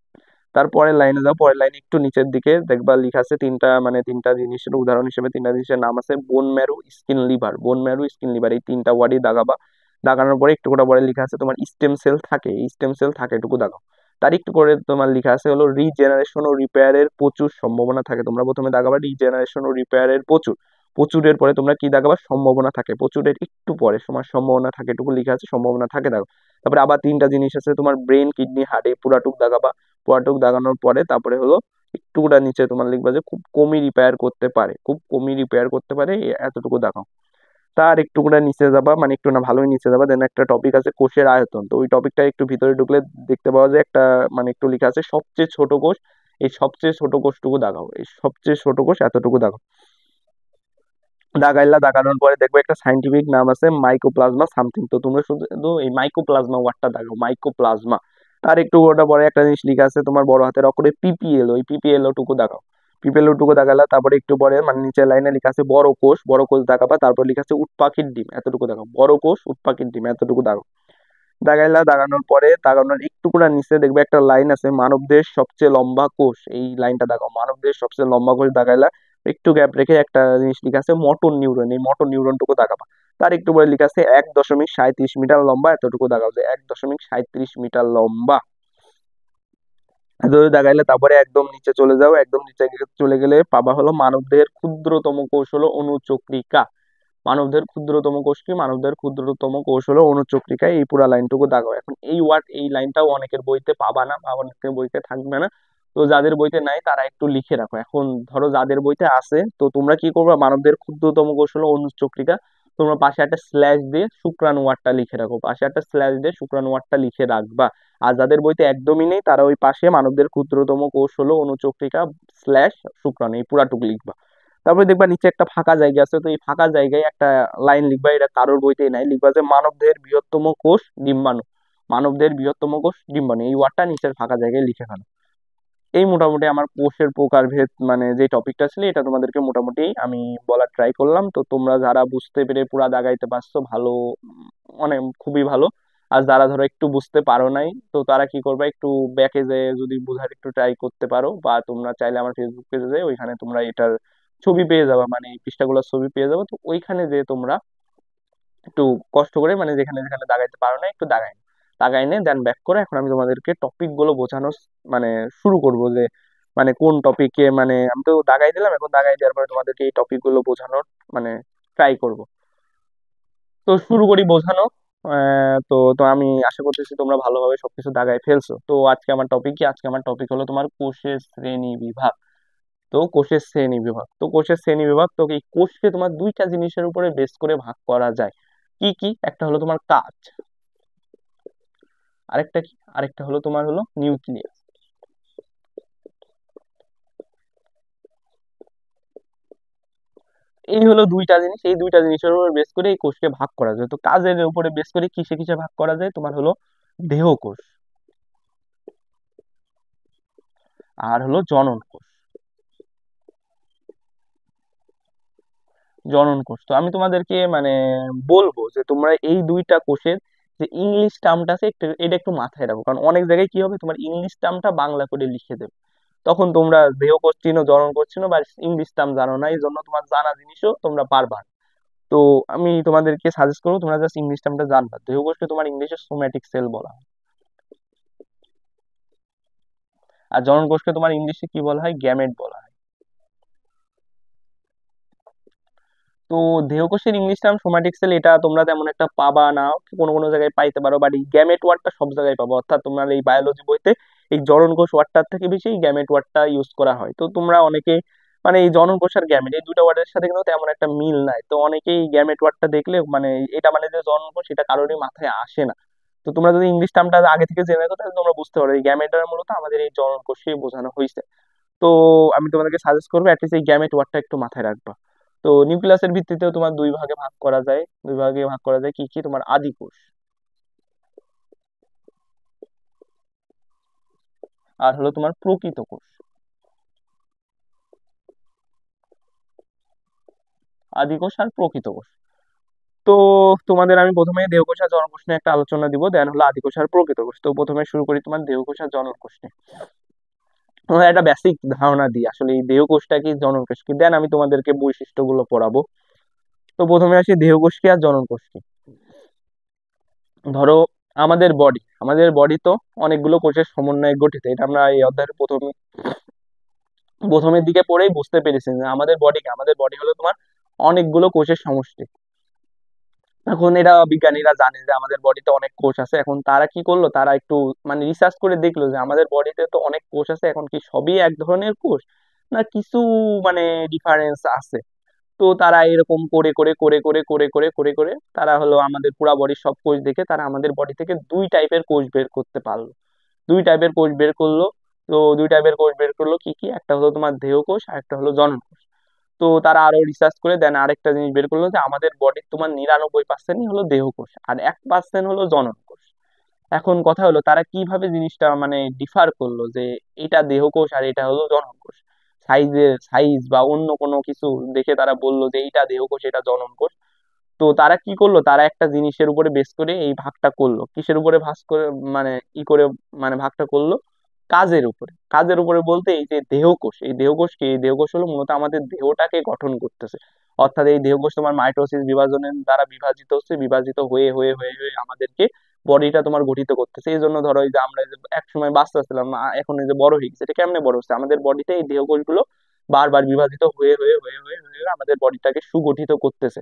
তারপরের লাইনে যাও, পরের লাইনে একটু নিচের দিকে দেখবা লেখা আছে তিনটা জিনিসের উদাহরণ হিসেবে তিনটা জিনিসের নাম আছে bone marrow skin liver, bone marrow skin liver, এই তিনটা ওয়ার্ডই দাগাবা। দাগানোর পরে একটু করে পরে লেখা আছে তোমার স্টেম সেল থাকে, স্টেম সেল থাকে এটুকু দাগাও। তার একটু করে তোমার লেখা আছে হলো রিজেনারেশন ও রিপেয়ারের প্রচুর সম্ভাবনা থাকে, তোমরা প্রথমে দাগাবা রিজেনারেশন ও রিপেয়ারের প্রচুর, প্রচুরের পরে তোমরা কি দাগাবা সম্ভাবনা থাকে, প্রচুরের একটু পরে তোমার সম্ভাবনা থাকে এটুকু লেখা আছে সম্ভাবনা থাকে দাও। তারপরে আবার তিনটা জিনিস আছে তোমার ব্রেন কিডনি হার্টে, পুরাটুক দাগাবা। পুরাটুক দাগানোর পরে তারপরে হলো একটুকুটা নিচে তোমার লিখবা যে খুব কমই রিপেয়ার করতে পারে, খুব কমই রিপেয়ার করতে পারে, এতটুকু দেখাও। তার একটুকুটা নিচে যাবা, মানে একটু না ভালোই নিচে যাবা, দেন একটা টপিক আছে কোষের আয়তন, তো ওই টপিকটা একটু ভিতরে ঢুকলে দেখতে পাওয়া যায় একটা মানে একটু লেখা আছে সবচেয়ে ছোট কোষ, এই সবচেয়ে ছোট কোষটুকু দাগাও, এই সবচেয়ে ছোট কোষ এতটুকু দাগাও। দাগাইলা, দাগানোর পরে দেখবে একটা সাইন্টিফিক নাম আছে মাইকোপ্লাজমা সামথিং, তো তোমরা শুধু এই মাইকোপ্লাজমা ওয়ার্ডটা দাগাও, মাইকোপ্লাজমা। তার একটু ওটা পরে একটা জিনিস লেখা আছে তোমার বড় হাতের অক্ষরে পিপিএল, ওই পিপিএল টুকু দাগাও। পিপিএল টুকু দাগালা, তারপরে একটু পরে মানে নিচের লাইনে লেখা আছে বড় কোষ, বড় কোষ দাগাবা। তারপর লেখা আছে উটপাখির ডিম, এতটুকু দাগাও, বড় কোষ উটপাখির ডিম এতটুকু দাগাও। দাগাইলা, দাগানোর পরে দাগানোর একটুকুরা নিচে দেখবে একটা লাইন আছে মানবদেহের সবচেয়ে লম্বা কোষ, এই লাইনটা দাগাও, মানবদেহের সবচেয়ে লম্বা কোষ দাগাইলা। একটু গ্যাপ রেখে একটা জিনিস লেখা আছে মোটর নিউরন, এই মোটর নিউরনটুকু দাগাবা। তার একটু পরে লেখা আছে 1.37 মিটার লম্বা, এতটুকু দাগাও যে 1.37 মিটার লম্বা। এতটুকু দাগাইলে তারপরে একদম নিচে চলে যাও, একদম নিচে চলে গেলে পাবা হলো মানবদেহের ক্ষুদ্রতম কোষ হলো অনুচক্রিকা। মানবদের ক্ষুদ্রতম কোষ কি, মানবদের ক্ষুদ্রতম কোষ হলো অনুচক্রিকা, এই পুরা লাইনটুকু দাগাও। এখন এই ওয়ার্ড এই লাইনটাও অনেকের বইতে পাবা না বা অনেকের বইতে থাকবে না, তো যাদের বইতে নাই তারা একটু লিখে রাখো। এখন ধরো যাদের বইতে আছে তো তোমরা কি করবে, মানবদের ক্ষুদ্রতম কোষ হলো অনুচক্রিকা, তোমরা পাশে একটা স্ল্যাশ দিয়ে শুক্রাণু ওয়ার্ডটা লিখে রাখো, পাশে একটা স্ল্যাশ দিয়ে শুক্রাণু ওয়ার্ডটা লিখে রাখবা। আর যাদের বইতে একদমই নেই তারা ওই পাশে মানবদের ক্ষুদ্রতম কোষ হলো অনুচক্রিকা স্ল্যাশ শুক্রাণু, এই পুরাটুকু লিখবা। তারপরে দেখবা নিচে একটা ফাঁকা জায়গা আছে, তো এই ফাঁকা জায়গায় একটা লাইন লিখবা, এটা কারোর বইতেই নাই, লিখবা যে মানবদেহের বৃহত্তম কোষ ডিম্বাণু, মানবদেহের বৃহত্তম কোষ ডিম্বাণু, এই ওয়ার্ডটা নিচের ফাঁকা জায়গায় লিখে ফেলো। এই মোটামুটি আমার কোষের প্রকারভেদ মানে যে টপিকটা ছিল এটা তোমাদেরকে মোটামুটি আমি বলার ট্রাই করলাম, তো তোমরা যারা বুঝতে পেরে পুরা দাগাইতে পারছো ভালো, অনেক খুবই ভালো। আর যারা ধরো একটু বুঝতে পারো নাই, তো তারা কি করবে, একটু ব্যাকে যে যদি বোঝার একটু ট্রাই করতে পারো, বা তোমরা চাইলে আমার ফেসবুক পেজে যে ওইখানে তোমরা এটার ছবি পেয়ে যাবে, মানে এই পৃষ্ঠাগুলোর ছবি পেয়ে যাবে। তো ওইখানে যে তোমরা একটু কষ্ট করে মানে যেখানে যেখানে দাগাইতে পারো না একটু দাগাই দাগাই নে, দেন ব্যাক করে এখন আমি তোমাদেরকে টপিক গুলো বোঝানো মানে শুরু করব, যে মানে কোন টপিকে, মানে আমি তো দাগাই দিলাম, এখন দাগাই দেওয়ার পরে তোমাদেরকে এই টপিক গুলো বোঝানোর মানে ট্রাই করব। তো শুরু করি বোঝানো। তো তো আমি আশা করতেছি তোমরা ভালোভাবে সবকিছু দাগাই ফেলছো। তো আজকে আমার টপিক কি, আজকে আমার টপিক হলো তোমার কোষের শ্রেণী বিভাগ। তো কোষের শ্রেণী বিভাগ, তো কোষের শ্রেণী বিভাগ, তো এই কোষকে তোমার দুইটা জিনিসের উপরে বেস করে ভাগ করা যায়। কি কি? একটা হলো তোমার কাঁচ, আরেকটা কি, আরেকটা হলো তোমার হলো নিউক্লিয়াস। এই হলো দুইটা জিনিস, এই দুইটা জিনিসের উপর বেস করে এই কোষকে ভাগ করা যায়। তো কাজের উপরে বেস করে কিসে কিসে ভাগ করা যায়, তোমার হলো দেহকোষ, আর হলো জনন কোষ। জনন কোষ, তো আমি তোমাদেরকে মানে বলবো যে তোমরা এই দুইটা কোষের যে ইংলিশ টার্মটা আছে এটা একটু মাথায় রাখো, কারণ অনেক জায়গায় কি হবে তোমার ইংলিশ টার্মটা বাংলা করে লিখে দেবে, তখন তোমরা দেহকোষ চিনো, জনন কোষ চিনো, বা ইংলিশ টার্ম জানো না, এই জন্য তোমার জানা জিনিসও তোমরা পারবা না। তো আমি তোমাদেরকে সাজেস্ট করবো তোমরা জাস্ট ইংলিশ টার্মটা জানবা। দেহকোষকে তোমার ইংলিশে সোম্যাটিক সেল বলা হয়, আর জনন কোষকে তোমার ইংলিশে কি বলা হয়, গ্যামেট বলা হয়। তো দেহকোষের ইংলিশ টার্ম সোম্যাটিক সেল, এটা তোমরা তেমন একটা পাবা না, কোনো কোনো জায়গায় পাইতে পারো, বাট এই গ্যামেট ওয়ার্ডটা সব জায়গায় পাবো, অর্থাৎ তোমরা এই বায়োলজি বইতে এই জনন কোষ ওয়ার্ডটার থেকে বেশি এই গ্যামেট ওয়ার্ডটা ইউজ করা হয়। তো তোমরা অনেকে মানে এই জনন কোষ আর গ্যামেট এই দুটো ওয়ার্ডের সাথে কিন্তু তেমন একটা মিল নাই, তো অনেকেই গ্যামেট ওয়ার্ডটা দেখলে মানে এটা মানে যে জনন কোষ এটা কারোরই মাথায় আসে না। তো তোমরা যদি ইংলিশ টার্মটা আগে থেকে জেনে রাখো তাহলে তোমরা বুঝতে পারো এই গ্যামেটটা মূলত আমাদের এই জনন কোষকে বোঝানো হয়েছে। তো আমি তোমাদেরকে সাজেস্ট করবো অ্যাটলিস্ট এই গ্যামেট ওয়ার্ডটা একটু মাথায় রাখবা। তো নিউক্লিয়াসের ভিত্তিতেও তোমার দুই ভাগে ভাগ করা যায়, দুই ভাগে ভাগ করা যায় কি কি, তোমার আদি কোষ আর হলো তোমার প্রকৃত কোষ। আদি কোষ আর প্রকৃত কোষ। তো তোমাদের আমি প্রথমে দেহকোষ আর জনকোষ নিয়ে একটা আলোচনা দিব, দেন হলো আদি কোষ আর প্রকৃত কোষ। তো প্রথমে শুরু করি তোমার দেহকোষ আর জনকোষ নিয়ে। তোমার একটা বেসিক ধারণা দিই আসলে এই দেহকোষটা কি জনকোষ কি, দেন আমি তোমাদেরকে বৈশিষ্ট্যগুলো পড়াবো। তো প্রথমে আসি দেহকোষ কি আর জনকোষ কি। ধরো আমাদের বডি তো অনেকগুলো কোষের সমন্বয়ে গঠিত, এটা আমরা এই অধ্যায়ের প্রথমের দিকে পড়েই বুঝতে পেরেছি যে আমাদের বডি হলো তোমার অনেকগুলো কোষের সমষ্টি। এখন এটা বিজ্ঞানীরা জানে যে আমাদের বডিতে অনেক কোষ আছে, এখন তারা কি করলো, তারা একটু মানে রিসার্চ করে দেখলো যে আমাদের বডিতে তো অনেক কোষ আছে, এখন কি সবই এক ধরনের কোষ না কিছু মানে ডিফারেন্স আছে। তো তারা এরকম করে করে করে করে করে করে করে করে তারা হলো আমাদের পুরা বডির সব কোষ দেখে তারা আমাদের বডি থেকে দুই টাইপের কোষ বের করতে পারলো। দুই টাইপের কোষ বের করলো। তো দুই টাইপের কোষ বের করলো কি কি, একটা হলো তোমার দেহকোষ আর একটা হলো জনকোষ। তো তারা আরো রিসার্চ করে দেন আরেকটা জিনিস বের করলো যে আমাদের বডির তোমার 99% হলো দেহকোষ আর 1% হলো জনকোষ। এখন কথা হলো তারা কিভাবে জিনিসটা মানে ডিফার করলো যে এটা দেহকোষ আর এটা হলো জনকোষ, সাইজ বা অন্য কোনো কিছু দেখে তারা বললো যে এটা দেহকোষ এটা জনকোষ। তো তারা কি করলো, তারা একটা জিনিসের উপরে বেস করে এই ভাগটা করলো, কিসের উপরে ভাগ করে মানে ই করে মানে ভাগটা করলো, কাজের উপরে বলতে এই যে দেহকোষ, এই দেহকোষ কি, এই দেহকোষ হলো মূলত আমাদের দেহটাকে গঠন করতেছে। অর্থাৎ এই দেহকোষ তোমার মাইটোসিস বিভাজনের দ্বারা বিভাজিত হচ্ছে, বিভাজিত হয়ে হয়ে হয়ে হয়ে আমাদেরকে বডিটা তোমার গঠিত করতেছে। এই জন্য ধরো এই যে আমরা এই যে এক সময় বাচ্চা ছিলাম এখন এই যে বড় হয়ে গেছে, এটা কেমনে বড় হচ্ছে, আমাদের বডিতে এই দেহকোষগুলো বারবার বিভাজিত হয়ে হয়ে হয়ে হয়ে হয়ে হয়ে আমাদের বডিটাকে সুগঠিত করতেছে।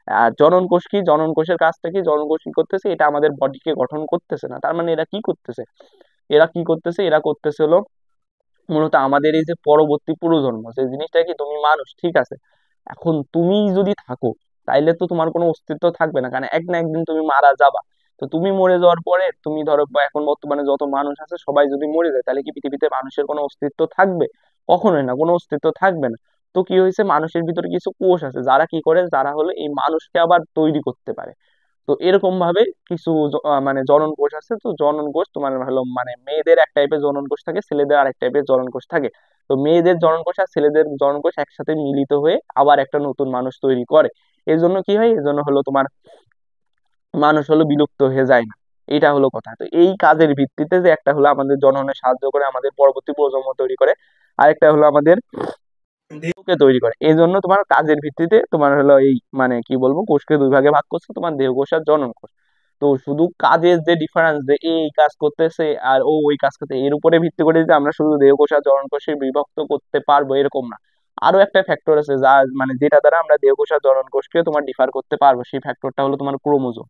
আর জনন কোষ কি, জনন কোষের কাজটা কি, জনন কোষ কি করতেছে, এটা আমাদের বডিকে গঠন করতেছে না, তার মানে এরা কি করতেছে, এরা করতেছে হলো মূলত আমাদের এই যে পরবর্তী প্রজন্ম যে জিনিসটা কি, তুমি মানুষ ঠিক আছে, এখন তুমি যদি থাকো তাইলে তো তোমার কোনো অস্তিত্ব থাকবে না, কারণ এক না একদিন তুমি মারা যাবা। তো তুমি মরে যাওয়ার পরে তুমি ধরো বা এখন বর্তমানে যত মানুষ আছে সবাই যদি মরে যায় তাহলে কি পৃথিবীতে মানুষের কোনো অস্তিত্ব থাকবে? কখনোই না, কোনো অস্তিত্ব থাকবে না। তো কি হয়েছে, মানুষের ভিতরে কিছু কোষ আছে যারা কি করে, যারা হলো এই মানুষকে আবার তৈরি করতে পারে। তো এরকম ভাবে কিছু মানে জনন কোষ আছে। তো জনন কোষ তোমার হলো মানে মেয়েদের এক টাইপের জনন কোষ থাকে, ছেলেদের আরেক টাইপের জনন কোষ থাকে। তো মেয়েদের জনন কোষ আর ছেলেদের জনন কোষ একসাথে মিলিত হয়ে আবার একটা নতুন মানুষ তৈরি করে। এই জন্য কি হয়, এই জন্য হলো তোমার মানুষ হলো বিলুপ্ত হয়ে যায় না। এটা হলো কথা। তো এই কাজের ভিত্তিতে যে একটা হলো আমাদের জনগণের সাহায্য করে, আমাদের পরবর্তী প্রজন্ম তৈরি করে, আরেকটা হলো আমাদের দেহকে তৈরি করে। এই জন্য তোমার কাজের ভিত্তিতে তোমার হলো এই মানে কি বলবো, কোষকে দুই ভাগে ভাগ করছে, তোমার দেহ কোষ আর জনন কোষ। তো শুধু কাজের যে ডিফারেন্স, যে এই কাজ করতেছে আর ও ওই কাজ করতে, এর উপরে ভিত্তি করে যে আমরা শুধু দেহ কোষ আর জনন কোষে বিভক্ত করতে পারবো এরকম না। আরো একটা ফ্যাক্টর আছে যা মানে যেটা দ্বারা আমরা দেহ কোষ আর জনন কোষকে তোমার ডিফার করতে পারবো, সেই ফ্যাক্টরটা হলো তোমার ক্রোমোজোম।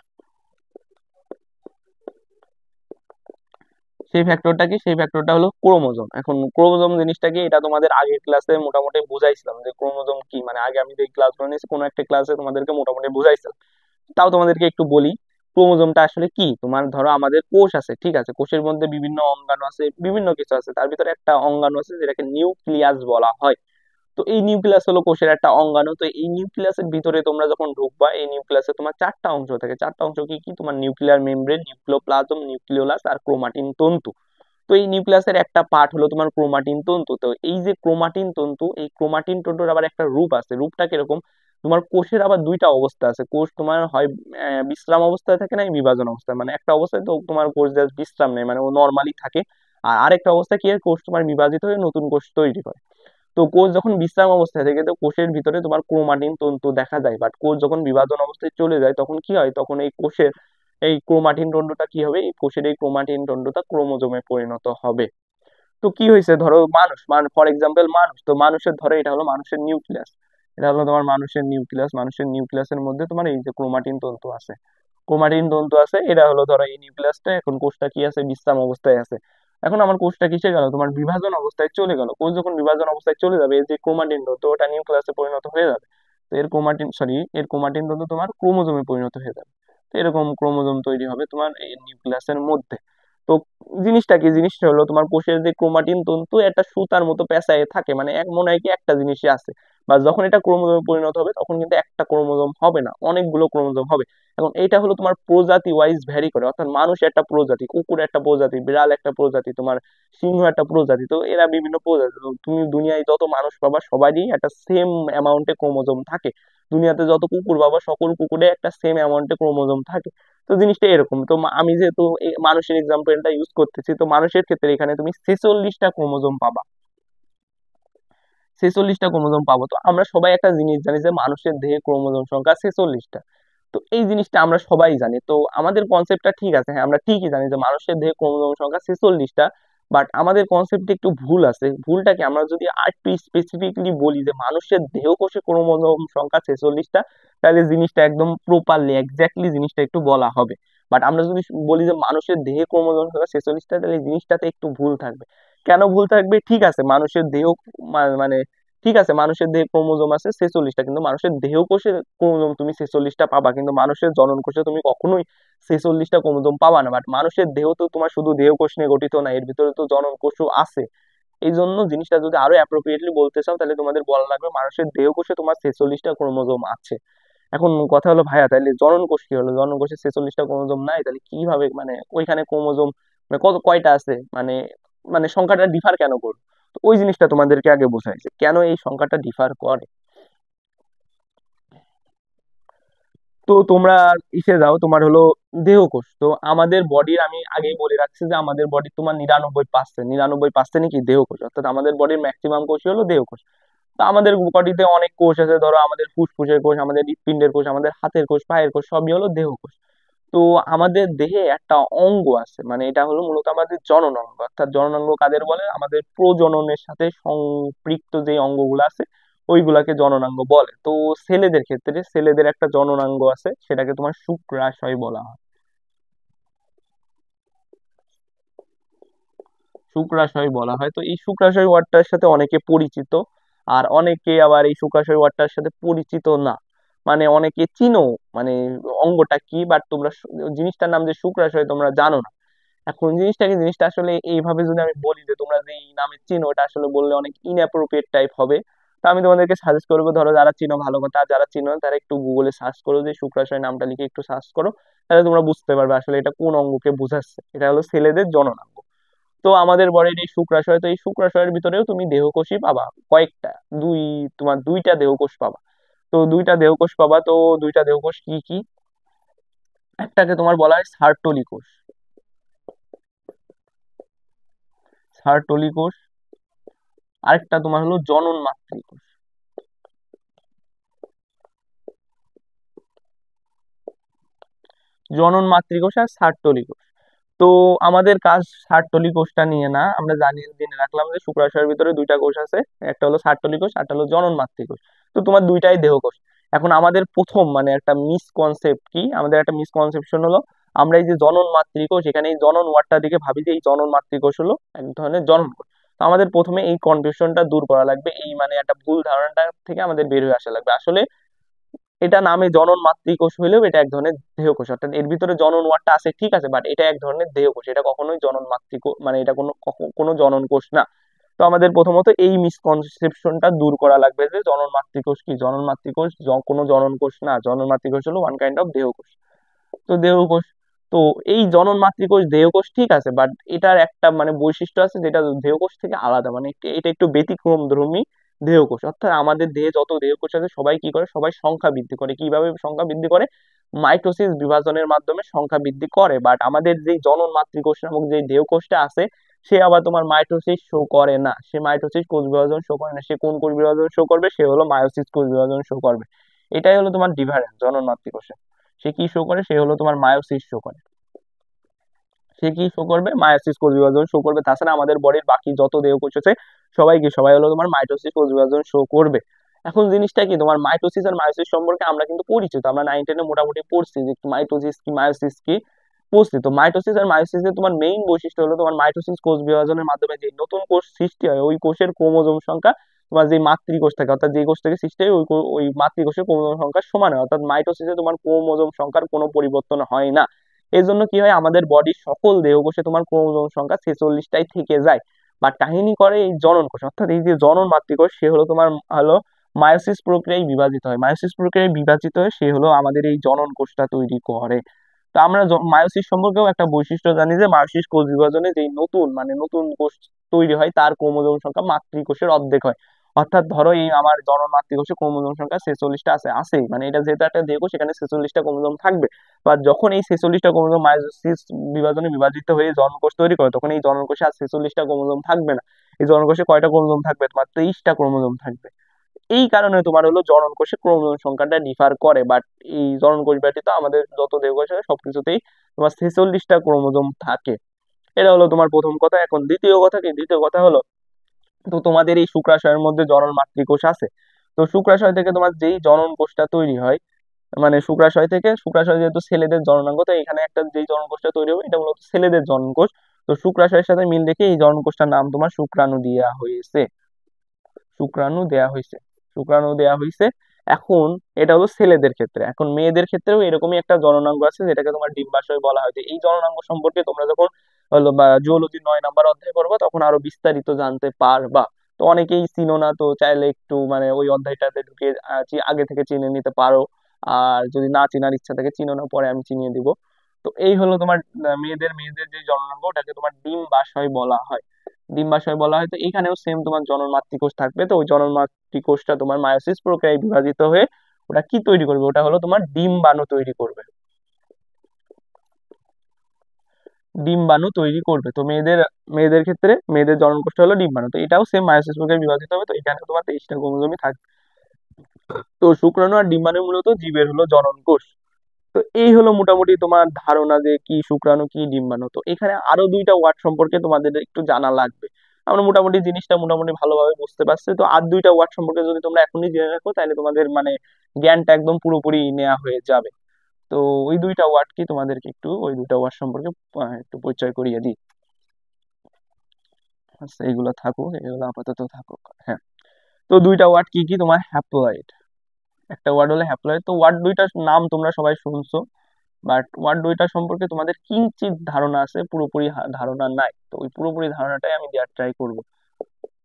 সেই ফ্যাক্টরটা কি, সেই ফ্যাক্টরটা হলো ক্রোমোজোম। এখন ক্রোমোজোম জিনিসটা কি, এটা তোমাদের আগের ক্লাসে মোটামুটি বুঝাইছিলাম যে ক্রোমোজোম কি, মানে আগে আমি যে ক্লাসগুলো নিয়েছি কোনো একটা ক্লাসে তোমাদেরকে মোটামুটি বুঝাইছিলাম। তাও তোমাদেরকে একটু বলি, ক্রোমোজোমটা আসলে কি। তোমার ধরো আমাদের কোষ আছে, ঠিক আছে, কোষের মধ্যে বিভিন্ন অঙ্গাণু আছে, বিভিন্ন কিছু আছে, তার ভিতরে একটা অঙ্গাণু আছে যেটাকে নিউক্লিয়াস বলা হয়। তো এই নিউক্লিয়াস হলো কোষের একটা অঙ্গাণু। তো এই নিউক্লিয়াসের ভিতরে তোমরা যখন ঢুকবা, এই নিউক্লিয়াসে তোমার চারটা অংশ থাকে। চারটা অংশ কি কি, তোমার নিউক্লিয়ার মেমব্রেন, নিউক্লিওপ্লাজম, নিউক্লিওলাস আর ক্রোমাটিন তন্তু। তো এই নিউক্লিয়াসের একটা পার্ট হলো তোমার ক্রোমাটিন তন্তু। তো এই যে ক্রোমাটিন তন্তু, এই ক্রোমাটিন তন্তুর আবার একটা রূপ আছে। রূপটা কিরকম, তোমার কোষের আবার দুইটা অবস্থা আছে। কোষ তোমার হয় বিশ্রাম অবস্থায় থাকে, না বিভাজন অবস্থায়। মানে একটা অবস্থায় তো তোমার কোষ জাস্ট বিশ্রাম নেয়, মানে ও নর্মালি থাকে। আর আরেকটা অবস্থা কি, কোষ তোমার বিভাজিত হয়ে নতুন কোষ তৈরি করে। তো কোষ যখন বিশ্রাম অবস্থায় থাকে, তো কোষের ভিতরে তোমার ক্রোমাটিন তন্তু দেখা যায়। বাট কোষ যখন বিভাজন অবস্থায় চলে যায়, তখন কি হয়, তখন এই কোষের এই ক্রোমাটিন তন্তুটা কি হবে, এই কোষের এই ক্রোমাটিন তন্তুটা ক্রোমোজোমে পরিণত হবে। তো কি হয়েছে, ধরো মানুষ, ফর এক্সাম্পল মানুষ, তো মানুষের ধরো এটা হলো মানুষের নিউক্লিয়াস। এটা হলো তোমার মানুষের নিউক্লিয়াস। মানুষের নিউক্লিয়াসের মধ্যে তোমার এই যে ক্রোমাটিন তন্তু আছে, ক্রোমাটিন তন্তু আছে। এটা হলো ধরো এই নিউক্লিয়াসটা। এখন কোষটা কি আছে, বিশ্রাম অবস্থায় আছে। এখন আমার কোষটা কিসে গেল, তোমার বিভাজন অবস্থায় চলে গেল। কোষ যখন বিভাজন অবস্থায় চলে যাবে, এই যে ক্রোমাটিন তন্তু ওটা নিউক্লিয়াসে পরিণত হয়ে যাবে। তো এর ক্রোমাটিন তন্তু তোমার ক্রোমোজোমে পরিণত হয়ে যাবে। তো এরকম ক্রোমোজোম তৈরি হবে তোমার এই নিউক্লিয়াসের মধ্যে। তো জিনিসটা কি, জিনিসটা হলো তোমার কোষের যে ক্রোমাটিন তন্তু একটা সুতার মতো পেঁচায় থাকে, মানে এক মনে হয় কি একটা জিনিসই আছে। বা যখন এটা ক্রোমোজোমে পরিণত হবে, তখন কিন্তু একটা ক্রোমোজোম হবে না, অনেকগুলো ক্রোমোজোম হবে। এখন এইটা হলো তোমার প্রজাতি ওয়াইজ ভ্যারি করে। অর্থাৎ মানুষ একটা প্রজাতি, কুকুর একটা প্রজাতি, বিড়াল একটা প্রজাতি, তোমার সিংহ একটা প্রজাতি। তো এরা বিভিন্ন প্রজাতি। তো তুমি দুনিয়ায় যত মানুষ পাবা সবারই একটা সেম অ্যামাউন্টে ক্রোমোজোম থাকে। দুনিয়াতে যত কুকুর পাবা সকল কুকুরে একটা সেম অ্যামাউন্টে ক্রোমোজোম থাকে। তো জিনিসটা এরকম। তো আমি যেহেতু মানুষের এক্সাম্পলটা ইউজ করতেছি, তো মানুষের ক্ষেত্রে এখানে তুমি 46টা ক্রোমোজোম পাবা। 46টা ক্রোমোজোম পাবো। তো আমরা সবাই একটা জিনিস জানি যে মানুষের দেহে ক্রোমোজোম সংখ্যা 46টা। তো এই জিনিসটা আমরা সবাই জানি। তো আমাদের কনসেপ্টটা ঠিক আছে, হ্যাঁ আমরা ঠিকই জানি যে মানুষের দেহে ক্রোমোজোম সংখ্যা 46টা। বাট আমাদের কনসেপ্টে একটু ভুল আছে। ভুলটা কি, আমরা যদি আর একটু স্পেসিফিকলি বলি যে মানুষের দেহ কোষে ক্রোমোজোম সংখ্যা 46টা, তাহলে জিনিসটা একদম প্রপারলি এক্স্যাক্টলি জিনিসটা একটু বলা হবে। বাট আমরা যদি বলি যে মানুষের দেহে ক্রোমোজোম সংখ্যা 46টা, তাহলে এই জিনিসটাতে একটু ভুল থাকবে। কেন ভুল থাকবে, ঠিক আছে মানুষের দেহ মানে ঠিক আছে মানুষের দেহে ক্রোমোজোম আছে 46টা, কিন্তু মানুষের দেহ কোষে ক্রোমোজোম তুমি 46টা পাবা, কিন্তু মানুষের জনন কোষে তুমি কখনোই 46টা ক্রোমোজোম পাবা না। বাট মানুষের দেহ তো তোমার শুধু দেহ কোষ নিয়ে গঠিত না, এর ভিতরে তো জনন কোষও আছে। এই জন্য জিনিসটা যদি আরো অ্যাপ্রোপ্রিয়েটলি বলতে চাও, তাহলে তোমাদের বলা লাগবে মানুষের দেহ কোষে তোমার 46টা ক্রোমোজোম আছে। এখন কথা হলো ভাইয়া, তাহলে জনন কোষ কি হলো, জনন কোষে 46টা ক্রোমোজোম নাই, তাহলে কিভাবে মানে ওইখানে ক্রোমোজোম মানে কত কয়টা আছে, মানে মানে সংখ্যাটা ডিফার কেন করবে। তো ওই জিনিসটা তোমাদেরকে আগে বোঝাই যে কেন এই সংখ্যাটা ডিফার করে। তো তোমরা ইসে যাও, তোমার হলো দেহকোষ। তো আমাদের বডির, আমি আগেই বলে রাখছি যে আমাদের বডির তোমার 99% কি দেহকোষ। অর্থাৎ আমাদের বডির ম্যাক্সিমাম কোষই হলো দেহকোষ। তো আমাদের বডিতে অনেক কোষ আছে, ধরো আমাদের ফুসফুসের কোষ, আমাদের হৃৎপিণ্ডের কোষ, আমাদের হাতের কোষ, পায়ের কোষ, সবই হলো দেহকোষ। তো আমাদের দেহে একটা অঙ্গ আছে, মানে এটা হলো মূলত আমাদের জনন অঙ্গ। অর্থাৎ জনন অঙ্গ কাদের বলে, আমাদের প্রজননের সাথে সম্পৃক্ত যে অঙ্গগুলো আছে ওইগুলাকে জননাঙ্গ বলে। তো ছেলেদের ক্ষেত্রে ছেলেদের একটা জননাঙ্গ আছে, সেটাকে তোমার শুক্রাশয় বলা হয়। শুক্রাশয় বলা হয়। তো এই শুক্রাশয় ওয়ার্ডটার সাথে অনেকে পরিচিত, আর অনেকে আবার এই শুক্রাশয় ওয়ার্ডটার সাথে পরিচিত না। মানে অনেকে চিনো, মানে অঙ্গটা কি, বাট তোমরা জিনিসটার নাম যে শুক্রাশয় তোমরা জানো না। এখন জিনিসটা আসলে এইভাবে যদি আমি বলি যে তোমরা যে এই নামে চিনো, এটা আসলে বললে অনেক ইনঅ্যাপ্রোপ্রিয়েট টাইপ হবে। তো আমি তোমাদেরকে সাজেস্ট করবো, ধরো যারা চিনো ভালো কথা, আর যারা চিনো না তারা একটু গুগলে সার্চ করো, যে শুক্রাশয় নামটা লিখে একটু সার্চ করো, তাহলে তোমরা বুঝতে পারবে আসলে এটা কোন অঙ্গকে বোঝাচ্ছে। এটা হলো ছেলেদের জননাঙ্গ। তো আমাদের বডির এই শুক্রাশয়, তো এই শুক্রাশয়ের ভিতরেও তুমি দেহকোষই পাবা কয়েকটা। দুই তোমার দুইটা দেহকোষ পাবা। তো দুইটা দেহকোষ পাবা। তো দুইটা দেহকোষ কি কি, একটাকে তোমার বলা হয় সার্টোলি কোষ। সার্টলি কোষ, আরেকটা তোমার হলো জনন মাতৃকোষ। জনন মাতৃকোষ আর সার্টলি কোষ। তো আমাদের কাজ সার্টলি কোষটা নিয়ে না, আমরা জানিয়ে জেনে রাখলাম যে শুক্রাশয়ের ভিতরে দুইটা কোষ আছে, একটা হলো সার্টলি কোষ, একটা হলো জনন মাতৃকোষ। তো তোমার দুইটাই দেহকোষ। এখন আমাদের প্রথম মানে একটা মিসকনসেপ্ট কি, আমাদের একটা মিসকনসেপশন হলো আমরা এই যে জনন মাতৃকোষ, এখানে এই জনন ওয়ার্ডটা দিকে ভাবি যে এই জনন মাতৃকোষ হলো এক ধরনের জনন কোষ। তো আমাদের প্রথমে এই কনফিউশনটা দূর করা লাগবে, এই মানে একটা ভুল ধারণাটা থেকে আমাদের বের হয়ে আসা লাগবে। আসলে এটা নামে জনন মাতৃকোষ হইলেও এটা এক ধরনের দেহকোষ, অর্থাৎ এর ভিতরে জনন ওয়ার্ডটা আছে ঠিক আছে, বাট এটা এক ধরনের দেহকোষ, এটা কখনোই জনন মাতৃকোষ মানে এটা কোনো জনন কোষ না। তো আমাদের প্রথমত এই মিসকনসেপশনটা দূর করা লাগবে যে জনন মাতৃকোষ কি, জনন মাতৃকোষ কোনো জনন কোষ না, জনন মাতৃকোষ হলো ওয়ান কাইন্ড অফ দেহকোষ। তো দেহকোষ, তো এই জনন মাতৃকোষ দেহকোষ ঠিক আছে, বাট এটার একটা মানে বৈশিষ্ট্য আছে যেটা দেহকোষ থেকে আলাদা, মানে এটা একটু ব্যতিক্রম ধর্মী দেহকোষ। অর্থাৎ আমাদের দেহে যত দেহকোষ আছে সবাই কি করে, সবাই সংখ্যা বৃদ্ধি করে। কিভাবে সংখ্যা বৃদ্ধি করে? মাইটোসিস বিভাজনের মাধ্যমে সংখ্যা বৃদ্ধি করে। বাট আমাদের যে জনন মাতৃকোষ নামক যে দেহকোষটা আছে, সে আবার তোমার মাইটোসিস শো করে না, সে মাইটোসিস কোষ বিভাজন শো করে না। সে কোন কোষ বিভাজন শো করবে? সে হলো মায়োসিস কোষ বিভাজন শো করবে। এটাই হলো তোমার ডিফারেন্স জনন মাতৃকোষে। সে কি শো করে? সে হলো তোমার মায়োসিস শো করে। সে কি শো করবে? মায়োসিস কোষ বিভাজন শো করবে। তাছাড়া আমাদের বডির বাকি যত দেহকোষ আছে সবাই কি, সবাই হলো তোমার মাইটোসিস কোষ বিভাজন শো করবে। এখন জিনিসটা কি, তোমার মাইটোসিস আর মায়োসিস সম্পর্কে আমরা কিন্তু পরিচিত, আমরা 9-10 এ মোটামুটি পড়ছি যে মাইটোসিস কি মায়োসিস কি পড়ছি। তো মাইটোসিস আর মায়োসিসের তোমার মেইন বৈশিষ্ট্য হলো তোমার মাইটোসিস কোষ বিভাজনের মাধ্যমে যে নতুন কোষ সৃষ্টি হয়, ওই কোষের ক্রোমোজোম সংখ্যা তোমার যে মাতৃকোষ থাকে, অর্থাৎ যে কোষ থেকে সৃষ্টি হয় ওই মাতৃকোষের ক্রোমোজোম সংখ্যা সমান হয়। অর্থাৎ মাইটোসিসে তোমার ক্রোমোজোম সংখ্যার কোনো পরিবর্তন হয় না। এই জন্য কি হয়, আমাদের বডির সকল দেহকোষে তোমার ক্রোমোজোম সংখ্যা 46টাই থেকে যায়। বা কাহিনী করে এই জনন কোষ, অর্থাৎ এই যে জনন মাতৃকোষ, সে হলো তোমার হলো মায়োসিস প্রক্রিয়ায় বিভাজিত হয়। মায়োসিস প্রক্রিয়ায় বিভাজিত হয়ে সে হলো আমাদের এই জনন কোষটা তৈরি করে। তো আমরা মায়োসিস সম্পর্কেও একটা বৈশিষ্ট্য জানি যে মায়োসিস কোষ বিভাজনে যে নতুন মানে নতুন কোষ তৈরি হয় তার ক্রোমোজোম সংখ্যা মাতৃকোষের অর্ধেক হয়। অর্থাৎ ধরো এই আমার জনন মাতৃকোষে ক্রোমোজোম সংখ্যা 46টা আছেই, মানে এটা যেহেতু একটা দেহকোষ সেখানে 46টা ক্রোমোজোম থাকবে। বা যখন এই 46টা ক্রোমোজোম মায়োসিস বিভাজনে বিভাজিত হয়ে জননকোষ তৈরি করে, তখন এই জননকোষে আর 46টা ক্রোমোজোম থাকবে না। এই জননকোষে কয়টা ক্রোমোজোম থাকবে? তোমার 23টা ক্রোমোজোম থাকবে। এই কারণে তোমার হলো জনন কোষে ক্রোমোজোম সংখ্যাটা ডিফার করে। বাট এই জনন কোষ ব্যতীত আমাদের যত দেহকোষ আছে সবকিছুতেই তোমার 46টা ক্রোমোজোম থাকে। এটা হলো তোমার প্রথম কথা। এখন দ্বিতীয় কথা কি, দ্বিতীয় কথা হলো তো তোমাদের এই শুক্রাশয়ের মধ্যে জনন মাতৃকোষ আছে। তো শুক্রাশয় থেকে তোমার যেই জনন কোষটা তৈরি হয়, মানে শুক্রাশয় থেকে, শুক্রাশয় যেহেতু ছেলেদের জননাঙ্গ, তো এখানে একটা যেই জনন কোষটা তৈরি হবে এটা মূলত ছেলেদের জনন কোষ। তো শুক্রাশয়ের সাথে মিল রেখে এই জনন কোষটার নাম তোমার শুক্রাণু দেয়া হয়েছে। শুক্রাণু দেয়া হয়েছে, শুক্রাণু দেয়া হয়েছে। এখন এটা হলো ছেলেদের ক্ষেত্রে। এখন মেয়েদের ক্ষেত্রেও এরকমই একটা জননাঙ্গ আছে যেটাকে তোমার ডিম্বাশয় বলা হয়। তো এই জননাঙ্গ সম্পর্কে তোমরা যখন হলো বা জুওলজি 9 নাম্বার অধ্যায় পড়বা তখন আরো বিস্তারিত জানতে পারবা। তো অনেকেই চিনো না, তো চাইলে একটু মানে ওই অধ্যায়টাতে ঢুকে আগে থেকে চিনে নিতে পারো। আর যদি না চিনার ইচ্ছা থাকে, চিনো না, পরে আমি চিনিয়ে দিব। তো এই হলো তোমার মেয়েদের মেয়েদের যে জননাঙ্গ ওটাকে তোমার ডিম্বাশয় বলা হয়। ডিম্বাশয় বলা হয়। তো এখানেও সেম তোমার জনন মাতৃকোষ থাকবে। তো ওই জনন মাতৃকোষটা তোমার মায়োসিস প্রক্রিয়ায় বিভাজিত হয়ে ওটা কি তৈরি করবে? ওটা হলো তোমার ডিম্বাণু তৈরি করবে। ডিম্বাণু তৈরি করবে। তো মেয়েদের মেয়েদের ক্ষেত্রে মেয়েদের জনন কোষটা হলো ডিম্বাণু। তো এটাও সেম মায়োসিস প্রক্রিয়ায় বিভাজিত হবে। তো এখানে তোমার 23টা ক্রোমোজোমই থাকবে। তো শুক্রাণু আর ডিম্বাণু মূলত জীবের হলো জনন কোষ। তো এই হলো মোটামুটি তোমার ধারণা যে কি শুক্রাণু কি ডিম্বাণু। তো এখানে আরো দুইটা ওয়ার্ড সম্পর্কে তোমাদের একটু জানা লাগবে। আমরা মোটামুটি জিনিসটা মোটামুটি ভালোভাবে বুঝতে পারছি। তো আর দুইটা ওয়ার্ড সম্পর্কে যদি তোমরা এখনই জেনে রাখো তাহলে তোমাদের মানে জ্ঞানটা একদম পুরোপুরি নেওয়া হয়ে যাবে। তো ওই দুইটা ওয়ার্ড কি, তোমাদেরকে একটু ওই দুইটা ওয়ার্ড সম্পর্কে একটু পরিচয় করিয়ে দিই। আচ্ছা, এইগুলো থাকুক, এগুলো আপাতত থাকুক। হ্যাঁ, তো দুইটা ওয়ার্ড কি কি, তোমার হ্যাপ্লয়েড, একটা ওয়ার্ড হলো হ্যাপ্লয়েড। তো ওয়ার্ড দুইটার নাম তোমরা সবাই শুনছো, বাট ওয়ার্ড দুইটা সম্পর্কে তোমাদের কিঞ্চিত ধারণা আছে, পুরোপুরি ধারণা নাই। তো ওই পুরোপুরি ধারণাটাই আমি দেওয়ার ট্রাই করবো।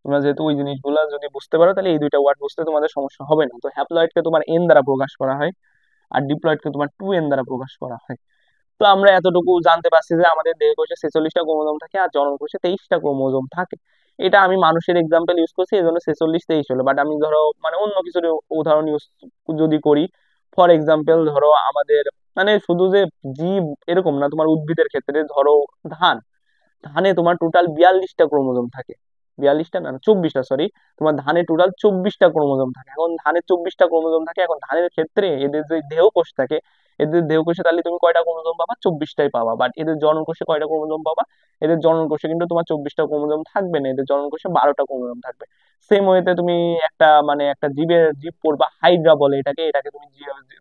তোমরা যেহেতু ওই জিনিসগুলো যদি বুঝতে পারো তাহলে এই দুইটা ওয়ার্ড বুঝতে তোমাদের সমস্যা হবে না। তো হ্যাপ্লয়েডকে তোমার এন দ্বারা প্রকাশ করা হয়, আর ডিপ্লয়েডকে তোমার 2n দ্বারা প্রকাশ করা হয়। তো আমরা এতটুকু জানতে পারছি যে আমাদের দেহকোষে 46টা ক্রোমোজোম থাকে আর জননকোষে 23টা ক্রোমোজোম থাকে। এটা আমি মানুষের এক্সাম্পল ইউজ করছি, এই জন্য 46-23 হলো। বাট আমি ধরো মানে অন্য কিছুর উদাহরণ ইউজ যদি করি, ফর এক্সাম্পল ধরো আমাদের মানে শুধু যে জীব এরকম না, তোমার উদ্ভিদের ক্ষেত্রে ধরো ধান, ধানে তোমার টোটাল 42টা ক্রোমোজোম থাকে। 42টা না, 24টা, সরি। তোমার ধানে টোটাল 24টা ক্রোমোজোম থাকে। এখন ধানের 24টা ক্রোমোজোম থাকে, এখন ধানের ক্ষেত্রে এদের যে দেহকোষ থাকে, এদের দেহকোষে তাহলে তুমি কয়টা ক্রোমোজোম পাবা? 24টাই পাবা। বাট এদের জননকোষে কয়টা ক্রোমোজোম পাবা? এদের জননকোষে কিন্তু তোমার 24টা ক্রোমোজোম থাকবে না, এদের জননকোষে 12টা ক্রোমোজোম থাকবে। সেম ওয়েতে তুমি একটা জীব পড়বা, হাইড্রা বলে এটাকে। এটাকে তুমি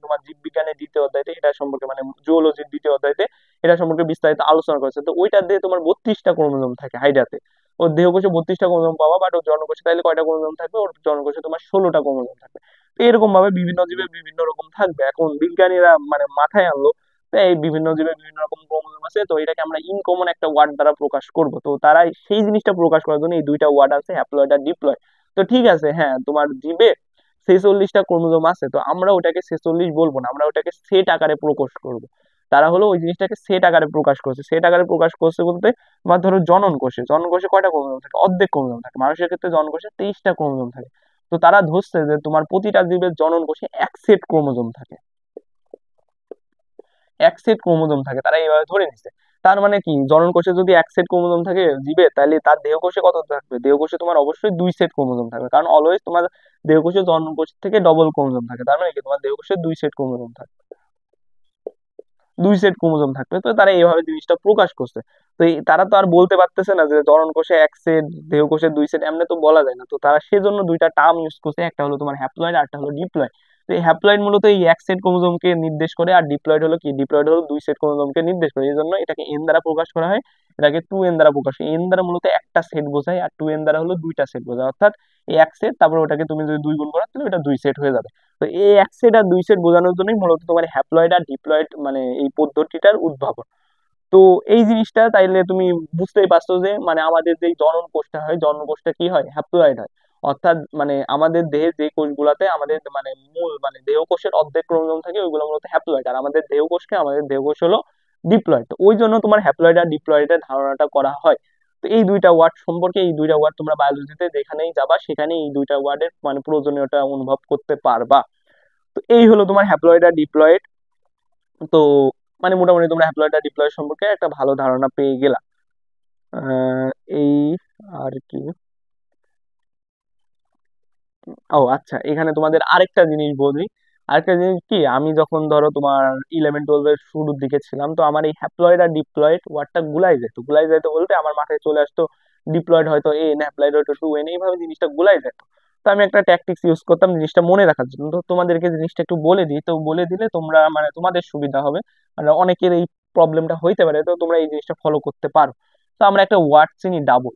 তোমার জীববিজ্ঞানের দ্বিতীয় অধ্যায়তে এটা সম্পর্কে, মানে জুওলজির দ্বিতীয় অধ্যায়তে এটা সম্পর্কে বিস্তারিত আলোচনা করেছে। তো ওইটা দিয়ে তোমার 32টা ক্রোমোজোম থাকে হাইড্রাতে। ওর দেহকোষে 32টা ক্রোমোজোম পাবা, বাট ওর জনকোষে তাহলে কয়টা ক্রোমোজোম থাকবে? ওর জনকোষে তোমার 16টা ক্রোমোজোম থাকবে। তো এরকম ভাবে বিভিন্ন জীবের বিভিন্ন রকম থাকবে। এখন বিজ্ঞানীরা মানে মাথায় আনলো যে এই বিভিন্ন জীবের বিভিন্ন রকম ক্রোমোজোম আছে, তো এটাকে আমরা ইনকমন একটা ওয়ার্ড দ্বারা প্রকাশ করব। তো তারা সেই জিনিসটা প্রকাশ করার জন্য এই দুইটা ওয়ার্ড আছে, হ্যাপ্লয়েড আর ডিপ্লয়েড। তো ঠিক আছে, হ্যাঁ, তোমার জীবে 46টা ক্রোমোজোম আছে, তো আমরা ওটাকে 46 বলবো না, আমরা ওটাকে সেট আকারে প্রকাশ করব। তারা হলো ওই জিনিসটাকে সেট আকারে প্রকাশ করছে। সেট আকারে প্রকাশ করছে বলতে তোমার ধরো জনন কোষে কয়টা ক্রোমোজোম থাকে? অর্ধেক ক্রোমোজোম থাকে। মানুষের ক্ষেত্রে জনন কোষে 23টা ক্রোমোজোম থাকে। তো তারা ধরছে যে তোমার প্রতিটা জীবের জনন কোষে এক সেট ক্রোমোজোম থাকে, এক সেট ক্রোমোজোম থাকে, তারা এইভাবে ধরে নিচ্ছে। তার মানে কি, জনন কোষে যদি এক সেট ক্রোমোজোম থাকে জীবে, তাহলে তার দেহকোষে কত থাকবে? দেহকোষে তোমার অবশ্যই 2 সেট ক্রোমোজোম থাকবে, কারণ অলওয়েজ তোমার দেহকোষে জনন কোষ থেকে ডবল ক্রোমোজোম থাকে। তার মানে কি, তোমার দেহকোষে 2 সেট ক্রোমোজোম থাকে, 2 সেট ক্রোমোজোম থাকবে। তো তারা এইভাবে জিনিসটা প্রকাশ করছে। তো তারা তো আর বলতে পারতেছে না যে জনন কোষে এক সেট, দেহকোষে 2 সেট, এমনি তো বলা যায় না। তো তারা সেজন্য দুইটা টার্ম ইউজ করছে, একটা হলো তোমার হ্যাপ্লয়েড আর একটা হলো ডিপ্লয়েড। তো এই হ্যাপ্লয়েড মূলত এই এক সেট ক্রোমোজোমকে নির্দেশ করে, আর ডিপ্লয়েড হলো কি, ডিপ্লয়েড হলো 2 সেট ক্রোমোজোমকে নির্দেশ করে। এই জন্য এটাকে এন দ্বারা প্রকাশ করা হয়, এটাকে 2n দ্বারা প্রকাশ হয়। এন দ্বারা মূলত একটা সেট বোঝায়, আর 2n দ্বারা হলো দুইটা সেট বোঝায়। অর্থাৎ এই এক সেট, তারপর ওটাকে তুমি যদি 2 গুণ করো তাহলে ওটা 2 সেট হয়ে যাবে। তো এই এক সেট আর 2 সেট বোঝানোর জন্যই মূলত তোমার হ্যাপ্লয়েড আর ডিপ্লয়েড মানে এই পদ্ধতিটার উদ্ভাবন। তো এই জিনিসটা তাইলে তুমি বুঝতেই পারছো যে মানে আমাদের যে জনন কোষটা হয়, জনন কোষটা কি হয়? হ্যাপ্লয়েড হয়। অর্থাৎ মানে আমাদের দেহের যে কোষগুলাতে আমাদের মানে মূল মানে দেহকোষের অর্ধেক ক্রোমোজোম থাকে, ওইগুলো মূলত হ্যাপ্লয়েড। আর আমাদের দেহকোষ হলো ডিপ্লয়েড। তো ওই জন্য তোমার হ্যাপ্লয়েড আর ডিপ্লয়েডের ধারণাটা করা হয়। তো এই দুইটা ওয়ার্ড সম্পর্কে, এই দুইটা ওয়ার্ড তোমরা বায়োলজিতে যেখানেই যাবা সেখানে এই দুইটা ওয়ার্ডের মানে প্রয়োজনীয়তা অনুভব করতে পারবা। তো এই হলো তোমার হ্যাপ্লয়েড আর ডিপ্লয়েড। তো মানে মোটামুটি তোমরা হ্যাপ্লয়েড আর ডিপ্লয়েড সম্পর্কে একটা ভালো ধারণা পেয়ে গেলা। এই আর কি, ও আচ্ছা, এখানে তোমাদের আরেকটা জিনিস বলি। আরেকটা জিনিস কি, আমি যখন ধরো তোমার 11-12 এর শুরুর দিকে ছিলাম, তো আমার এই হ্যাপ্লয়েড আর ডিপ্লয়েড ওয়ার্ডটা গুলাই যেত বলতে আমার মাথায় চলে আসতো ডিপ্লয়েড হয়তো এন, হ্যাপ্লয়েড হয়তো 2n, এইভাবে জিনিসটা গুলাই যেত। তো আমি একটা ট্যাকটিক্স ইউজ করতাম জিনিসটা মনে রাখার জন্য। তো তোমাদেরকে জিনিসটা একটু বলে দিই, তো বলে দিলে তোমরা মানে তোমাদের সুবিধা হবে। মানে অনেকের এই প্রবলেমটা হইতে পারে, তো তোমরা এই জিনিসটা ফলো করতে পারো। তো আমরা একটা ওয়ার্ড চিনি, ডাবল।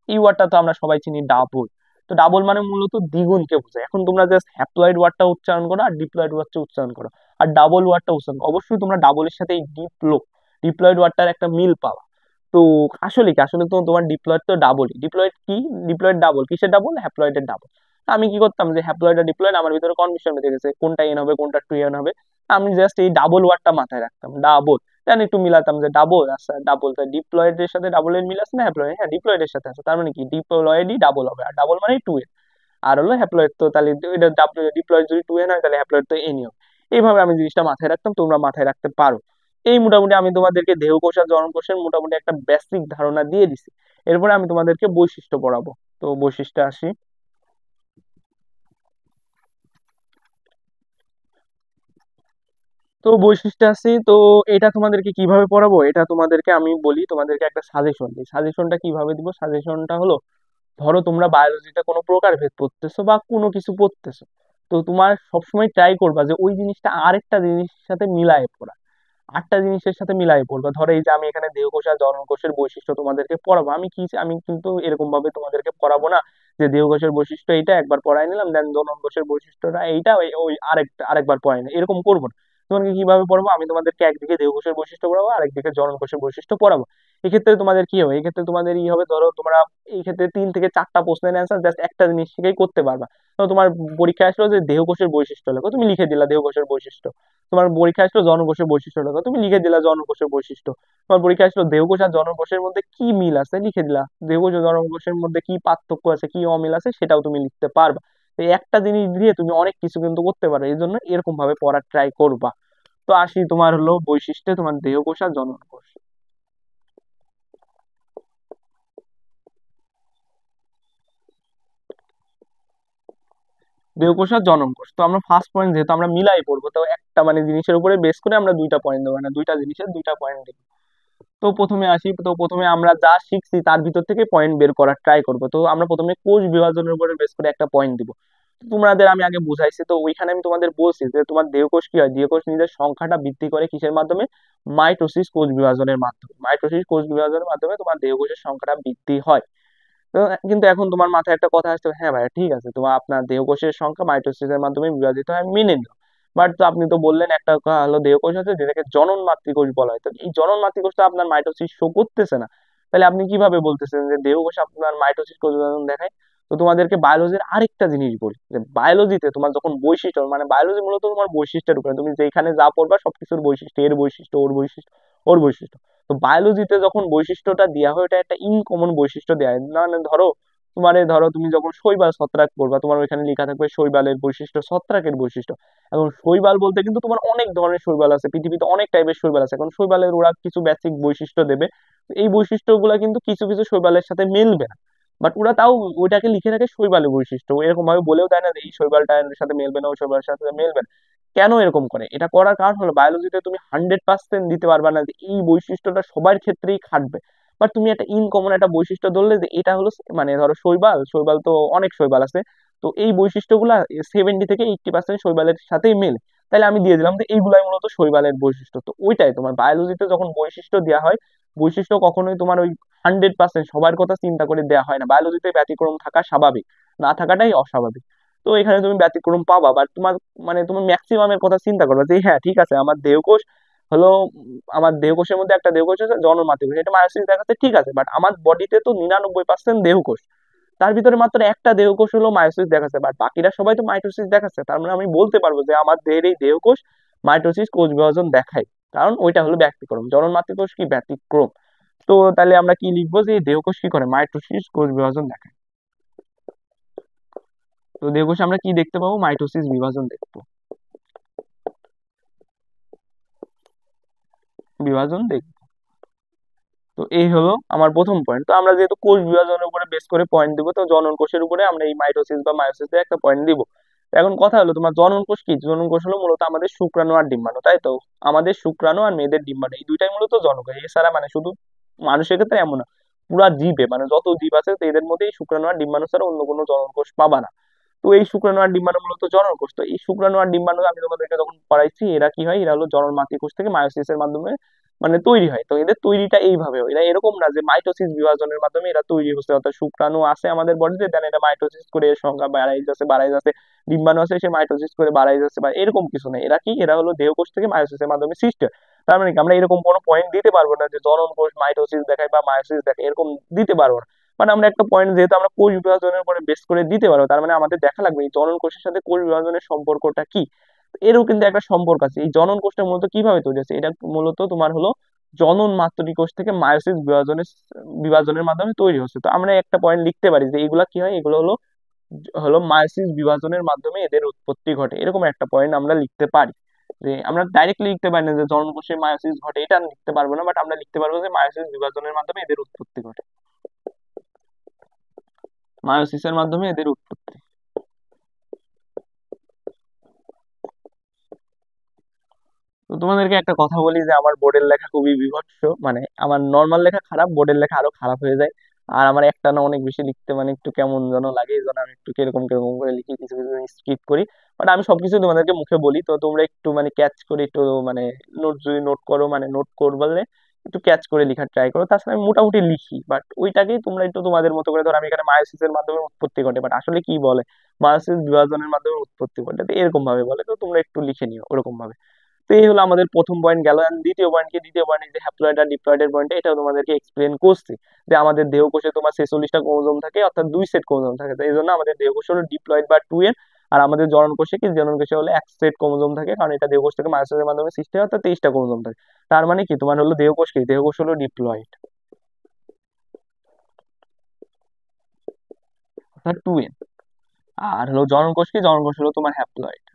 এই ওয়ার্ডটা তো আমরা সবাই চিনি, ডাবল। তো ডাবল মানে মূলত দ্বিগুণকে বোঝায়। এখন তোমরা জাস্ট হ্যাপ্লয়েড ওয়ার্ডটা উচ্চারণ করো আর ডিপ্লয়েড ওয়ার্ডটা উচ্চারণ করো, আর ডাবল ওয়ার্ডটা উচ্চারণ করো। অবশ্যই তোমরা ডাবলের সাথে এই ডিপ্লয়েড ওয়ার্ডটার একটা মিল পাবা। তো আসলে কি, আসলে তো তোমার ডিপ্লয়েড তো ডাবলই। ডিপ্লয়েড কি, ডিপ্লয়েড ডাবল, কিসের ডাবল? হ্যাপ্লয়েডের ডাবল। আমি কি করতাম যে হ্যাপ্লয়েড আর ডিপ্লয়েড আমার ভিতরে কনফিউশন বেঁধে গেছে, কোনটা এন হবে কোনটা 2n হবে। আমি জাস্ট এই ডাবল ওয়ার্ডটা মাথায় রাখতাম, ডাবল। দেন একটু মিলাতাম যে ডাবল, আচ্ছা ডাবল, ডিপ্লয়েড এর সাথে ডাবল এর মিল আছে না? হ্যাপ্লয়েড, হ্যাঁ ডিপ্লয়েড এর সাথে আছে, তার মানে কি ডিপ্লয়েডই ডাবল হবে, আর ডাবল মানে 2n। আর হলো হ্যাপ্লয়েড, তো তাহলে এটা ডিপ্লয়েড যদি 2n হয় তাহলে হ্যাপ্লয়েড তো nই হবে। এইভাবে আমি জিনিসটা মাথায় রাখতাম, তোমরা মাথায় রাখতে পারো। এই মোটামুটি আমি তোমাদেরকে দেহকোষ আর জনকোষের মোটামুটি একটা বেসিক ধারণা দিয়ে দিছি। এরপরে আমি তোমাদেরকে বৈশিষ্ট্য পড়াবো। তো বৈশিষ্ট্য আসি। তো বৈশিষ্ট্য আছে তো, এটা তোমাদেরকে কিভাবে পড়াবো এটা তোমাদেরকে আমি বলি, তোমাদেরকে একটা সাজেশন দিই। সাজেশনটা কিভাবে দিব? সাজেশনটা হলো, ধরো তোমরা বায়োলজিতে কোনো প্রকারভেদ পড়তেছো বা কোনো কিছু পড়তেছো, তো তোমার সবসময় ট্রাই করবা যে ওই জিনিসটা আরেকটা জিনিসের সাথে মিলায়ে পড়া, আটটা জিনিসের সাথে মিলাই পড়বা। ধরো এই যে আমি এখানে দেহকোষ আর জননকোষের বৈশিষ্ট্য তোমাদেরকে পড়াবো, আমি কিন্তু এরকম ভাবে তোমাদেরকে পড়াবো না যে দেহকোষের বৈশিষ্ট্য এইটা একবার পড়াই নিলাম, দেন জননকোষের বৈশিষ্ট্যটা এইটা, ওই ওই আরেকবার পড়াই না, এরকম করবো না। তোমাকে কিভাবে পড়াবো? আমি তোমাদেরকে একদিকে দেহকোষের বৈশিষ্ট্য পড়াবো, আরেকদিকে জননকোষের বৈশিষ্ট্য পড়াবো। এক্ষেত্রে তোমাদের কি হবে? এক্ষেত্রে তোমাদের ই হবে, ধরো তোমরা এই ক্ষেত্রে 3 থেকে 4টা প্রশ্নের অ্যান্সার জাস্ট একটা জিনিস থেকেই করতে পারবা। তো তোমার পরীক্ষা আসলো যে দেহকোষের বৈশিষ্ট্য লেখো, তুমি লিখে দিলা দেহকোষের বৈশিষ্ট্য। তোমার পরীক্ষা আসলো জনকোষের বৈশিষ্ট্য লেখো, তুমি লিখে দিলা জনকোষের বৈশিষ্ট্য। তোমার পরীক্ষা আসলো দেহকোষ আর জনকোষের মধ্যে কি মিল আছে, লিখে দিলা। দেহকোষ ও জনকোষের মধ্যে কি পার্থক্য আছে, কি অমিল আছে, সেটাও তুমি লিখতে পারবা। তো এই একটা জিনিস দিয়ে তুমি অনেক কিছু কিন্তু করতে পারো, এই জন্য এরকম ভাবে পড়ার ট্রাই করবা। তো আসি তোমার হলো বৈশিষ্ট্যে, তোমার দেহকোষ আর জনকোষ। দেহকোষ আর জননকোষ। তো আমরা ফার্স্ট পয়েন্ট যেহেতু আমরা মিলাই পড়বো, তো একটা মানে জিনিসের উপরে বেস করে আমরা দুইটা পয়েন্ট দেবো, মানে দুইটা জিনিসের দুইটা পয়েন্ট দেবো। তো প্রথমে আসি, তো প্রথমে আমরা যা শিখছি তার ভিতর থেকে পয়েন্ট বের করার ট্রাই করবো। তো আমরা প্রথমে কোষ বিভাজনের উপরে বেস করে একটা পয়েন্ট দিব। তোমাদের আমি আগে বুঝাইছি, তো ওইখানে আমি তোমাদের বলছি যে তোমার দেহকোষ কি হয়, দেহকোষ নিজের সংখ্যাটা বৃদ্ধি করে কিসের মাধ্যমে, মাইটোসিস কোষ বিভাজনের মাধ্যমে। মাইটোসিস কোষ বিভাজনের মাধ্যমে তোমার দেহকোষের সংখ্যাটা বৃদ্ধি হয়। তো কিন্তু এখন তোমার মাথায় একটা কথা আসছে, হ্যাঁ ভাই ঠিক আছে, তোমার আপনার দেহকোষের সংখ্যা মাইটোসিসের মাধ্যমে বিভাজিত হয়, মেনে নিও। বাট তো আপনি তো বললেন একটা হলো দেহকোষ আছে যেটাকে জনন মাতৃকোষ বলা হয়, তো এই জনন মাতৃকোষটা আপনার মাইটোসিস শো করতেছে না, তাহলে আপনি কিভাবে বলতেছেন যে দেহকোষ আপনার মাইটোসিস কোষ বিভাজন দেখায়? তো তোমাদেরকে বায়োলজির আরেকটা জিনিস বলি, যে বায়োলজিতে তোমার যখন বৈশিষ্ট্য, মানে বায়োলজি মূলত তোমার বৈশিষ্ট্যের উপরে, তুমি যেখানে যা পড়বা সবকিছুর বৈশিষ্ট্য, এর বৈশিষ্ট্য, ওর বৈশিষ্ট্য, ওর বৈশিষ্ট্য। তো বায়োলজিতে যখন বৈশিষ্ট্যটা দেওয়া হয়, ওটা একটা ইনকমন বৈশিষ্ট্য দেওয়া হয় না, মানে ধরো ধরো তুমি যখন শৈবাল ছত্রাক পড়বা, তোমার ওইখানে লেখা থাকবে শৈবালের বৈশিষ্ট্য, ছত্রাকের বৈশিষ্ট্য। এখন শৈবাল বলতে কিন্তু তোমার অনেক ধরনের শৈবাল আছে পৃথিবীতে, অনেক টাইপের শৈবাল আছে। এখন শৈবালের ওরা কিছু বেসিক বৈশিষ্ট্য দেবে, তো এই বৈশিষ্ট্যগুলা কিন্তু কিছু কিছু শৈবালের সাথে মিলবে না, বাট ওরা তাও ওইটাকে লিখে রাখে শৈবালের বৈশিষ্ট্য, এরকম ভাবে বলেও দেয় না যে এই শৈবালটার সাথে মিলবে না, ওই শৈবালের সাথে মিলবে না। কেন এরকম করে? এটা করার কারণ হলো বায়োলজিতে তুমি 100% দিতে পারবা না যে এই বৈশিষ্ট্যটা সবার ক্ষেত্রেই খাটবে, বাট তুমি একটা ইনকমন একটা বৈশিষ্ট্য ধরলে যে এটা হলো মানে ধরো শৈবাল, শৈবাল তো অনেক শৈবাল আছে, তো এই বৈশিষ্ট্যগুলা 70 থেকে 80% শৈবালের সাথেই মেলে, তাহলে আমি দিয়ে দিলাম যে এইগুলাই মূলত শৈবালের বৈশিষ্ট্য। তো ওইটাই তোমার বায়োলজিতে যখন বৈশিষ্ট্য দেওয়া হয়, বৈশিষ্ট্য কখনোই তোমার ওই 100% সবার কথা চিন্তা করে দেওয়া হয় না, বায়োলজিতে ব্যতিক্রম থাকা স্বাভাবিক, না থাকাটাই অস্বাভাবিক। তো এখানে তুমি ব্যতিক্রম পাবা, বাট তোমার মানে তুমি ম্যাক্সিমামের কথা চিন্তা করবে যে হ্যাঁ ঠিক আছে, আমার দেহকোষ হলো আমার দেহকোষের মধ্যে একটা দেহকোষ আছে জন্মমাতৃকোষ, এটা মায়োসিস দেখাচ্ছে ঠিক আছে, বাট আমার বডিতে তো 99% দেহকোষ, তার ভিতরে মাত্র একটা দেহকোষ হলো মায়োসিস দেখাচ্ছে, বাট বাকিরা সবাই তো মাইটোসিস দেখাচ্ছে। তার মানে আমি বলতে পারবো যে আমার দেহের এই দেহকোষ মাইটোসিস কোষ বিভাজন দেখায়, কারণ ওইটা হলো ব্যতিক্রম, জনন মাতৃকোষ কি ব্যতিক্রম। তো তাহলে আমরা কি লিখবো যে দেহকোষ কি করে, মাইটোসিস কোষ বিভাজন দেখায়। তো দেহকোষে আমরা কি দেখতে পাবো, মাইটোসিস বিভাজন দেখবো, বিভাজন দেখবো। তো এই হলো আমার প্রথম পয়েন্ট। তো আমরা যেহেতু কোষ বিভাজনের উপরে বেস করে পয়েন্ট দিব, তো জনন কোষের উপরে আমরা এই মাইটোসিস বা মায়োসিসে একটা পয়েন্ট দিব। তো এখন কথা হলো তোমার জনন কোষ কি, জনন কোষ হলো মূলত আমাদের শুক্রাণু আর ডিম্বাণু, তাই তো? আমাদের শুক্রাণু আর মেয়েদের ডিম্বাণু, এই দুইটাই মূলত জনন কোষ। এছাড়া মানে শুধু মানুষের ক্ষেত্রে এমন না, পুরা জীবে মানে যত জীব আছে তো এদের মধ্যে এই শুক্রাণু আর ডিম্বাণু ছাড়া অন্য কোনো জনন কোষ পাবা না। তো এই শুক্রাণু আর ডিম্বাণু মূলত জনন কোষ। তো এই শুক্রাণু আর ডিম্বাণু আমি তোমাদেরকে যখন পড়াইছি, এরা কি হয়, এরা হলো জনন মাতৃকোষ থেকে মায়োসিসের মাধ্যমে মানে তৈরি হয়। তো এদের তৈরিটা এইভাবে হয়, এরা এরকম না যে মাইটোসিস বিভাজনের মাধ্যমে এরা তৈরি হচ্ছে, অর্থাৎ শুক্রাণু আছে আমাদের বডিতে, দেন এটা মাইটোসিস করে এর সংখ্যা বাড়াই যাচ্ছে বাড়াই যাচ্ছে, ডিম্বাণু আছে সে মাইটোসিস করে বাড়াই যাচ্ছে, বা এরকম কিছু নেই। এরা কি, এরা হলো দেহকোষ থেকে মায়োসিসের মাধ্যমে সৃষ্টি হয়। তার মানে কি আমরা এরকম কোনো পয়েন্ট দিতে পারবো না যে জনন কোষ মাইটোসিস দেখায় বা মায়োসিস দেখায়, এরকম দিতে পারবো না। মানে আমরা একটা পয়েন্ট যেহেতু আমরা কোষ বিভাজনের উপরে বেস করে দিতে পারবো, তার মানে আমাদের দেখা লাগবে এই জনন কোষের সাথে কোষ বিভাজনের সম্পর্কটা কি। এরও কিন্তু একটা সম্পর্ক আছে। এই জনন কোষটা মূলত কিভাবে তৈরি হচ্ছে, এটা মূলত তোমার হলো জনন মাতৃকোষ থেকে মায়োসিস বিভাজনের বিভাজনের মাধ্যমে তৈরি হচ্ছে। তো আমরা একটা পয়েন্ট লিখতে পারি যে এগুলা কি হয়, এগুলো হলো হলো মায়োসিস বিভাজনের মাধ্যমে এদের উৎপত্তি ঘটে, এরকম একটা পয়েন্ট আমরা লিখতে পারি। যে আমরা ডাইরেক্টলি লিখতে পারি না যে জনন কোষে মায়োসিস ঘটে, এটা লিখতে পারবো না, বাট আমরা লিখতে পারবো যে মায়োসিস বিভাজনের মাধ্যমে এদের উৎপত্তি ঘটে, মায়োসিসের মাধ্যমে এদের উৎপত্তি। তো তোমাদেরকে একটা কথা বলি যে আমার বোর্ডের লেখা খুবই বিভৎস, মানে আমার নর্মাল লেখা খারাপ, বোর্ডের লেখা আরো খারাপ হয়ে যায়। আর আমার একটা না অনেক বেশি লিখতে মানে একটু কেমন যেন লাগে, এই জন্য আমি একটু কিরকম কিরকম করে লিখি, কিছু কিছু স্কিপ করি। বাট আমি সবকিছু তোমাদেরকে মুখে বলি, তো তোমরা একটু মানে ক্যাচ করে একটু মানে নোট যদি নোট করো, মানে নোট করবলে একটু ক্যাচ করে লেখার ট্রাই করো। তাছাড়া আমি মোটামুটি লিখি, বাট ওইটাকেই তোমরা একটু তোমাদের মতো করে ধরো, আমি এখানে মায়োসিসের মাধ্যমে উৎপত্তি ঘটে, বাট আসলে কি বলে মায়োসিস বিভাজনের মাধ্যমে উৎপত্তি ঘটে, তো এরকম ভাবে বলে, তো তোমরা একটু লিখে নিও ওরকম ভাবে। তো এই হলো আমাদের প্রথম পয়েন্ট গেল। And দ্বিতীয় পয়েন্ট কি, দ্বিতীয় পয়েন্ট যে হ্যাপ্লয়েড আর ডিপ্লয়েডের পয়েন্ট, এটাও তোমাদেরকে এক্সপ্লেন করছি যে আমাদের দেহকোষে তোমার 46টা ক্রোমোজোম থাকে, অর্থাৎ 2 সেট ক্রোমোজোম থাকে, তো এই জন্য আমাদের দেহকোষ হলো ডিপ্লয়েড বা 2N। আর আমাদের জনন কোষে কি, জনন কোষে হলো 1 সেট ক্রোমোজোম থাকে, কারণ এটা দেহকোষ থেকে মায়োসিসের মাধ্যমে সৃষ্টি হয়, অর্থাৎ 23টা ক্রোমোজোম থাকে। তার মানে কি তোমার হলো দেহকোষ কি, দেহকোষ হলো ডিপ্লয়েড অর্থাৎ 2N। আর হলো জনন কোষ কি, জনন কোষ হলো তোমার হ্যাপ্লয়েড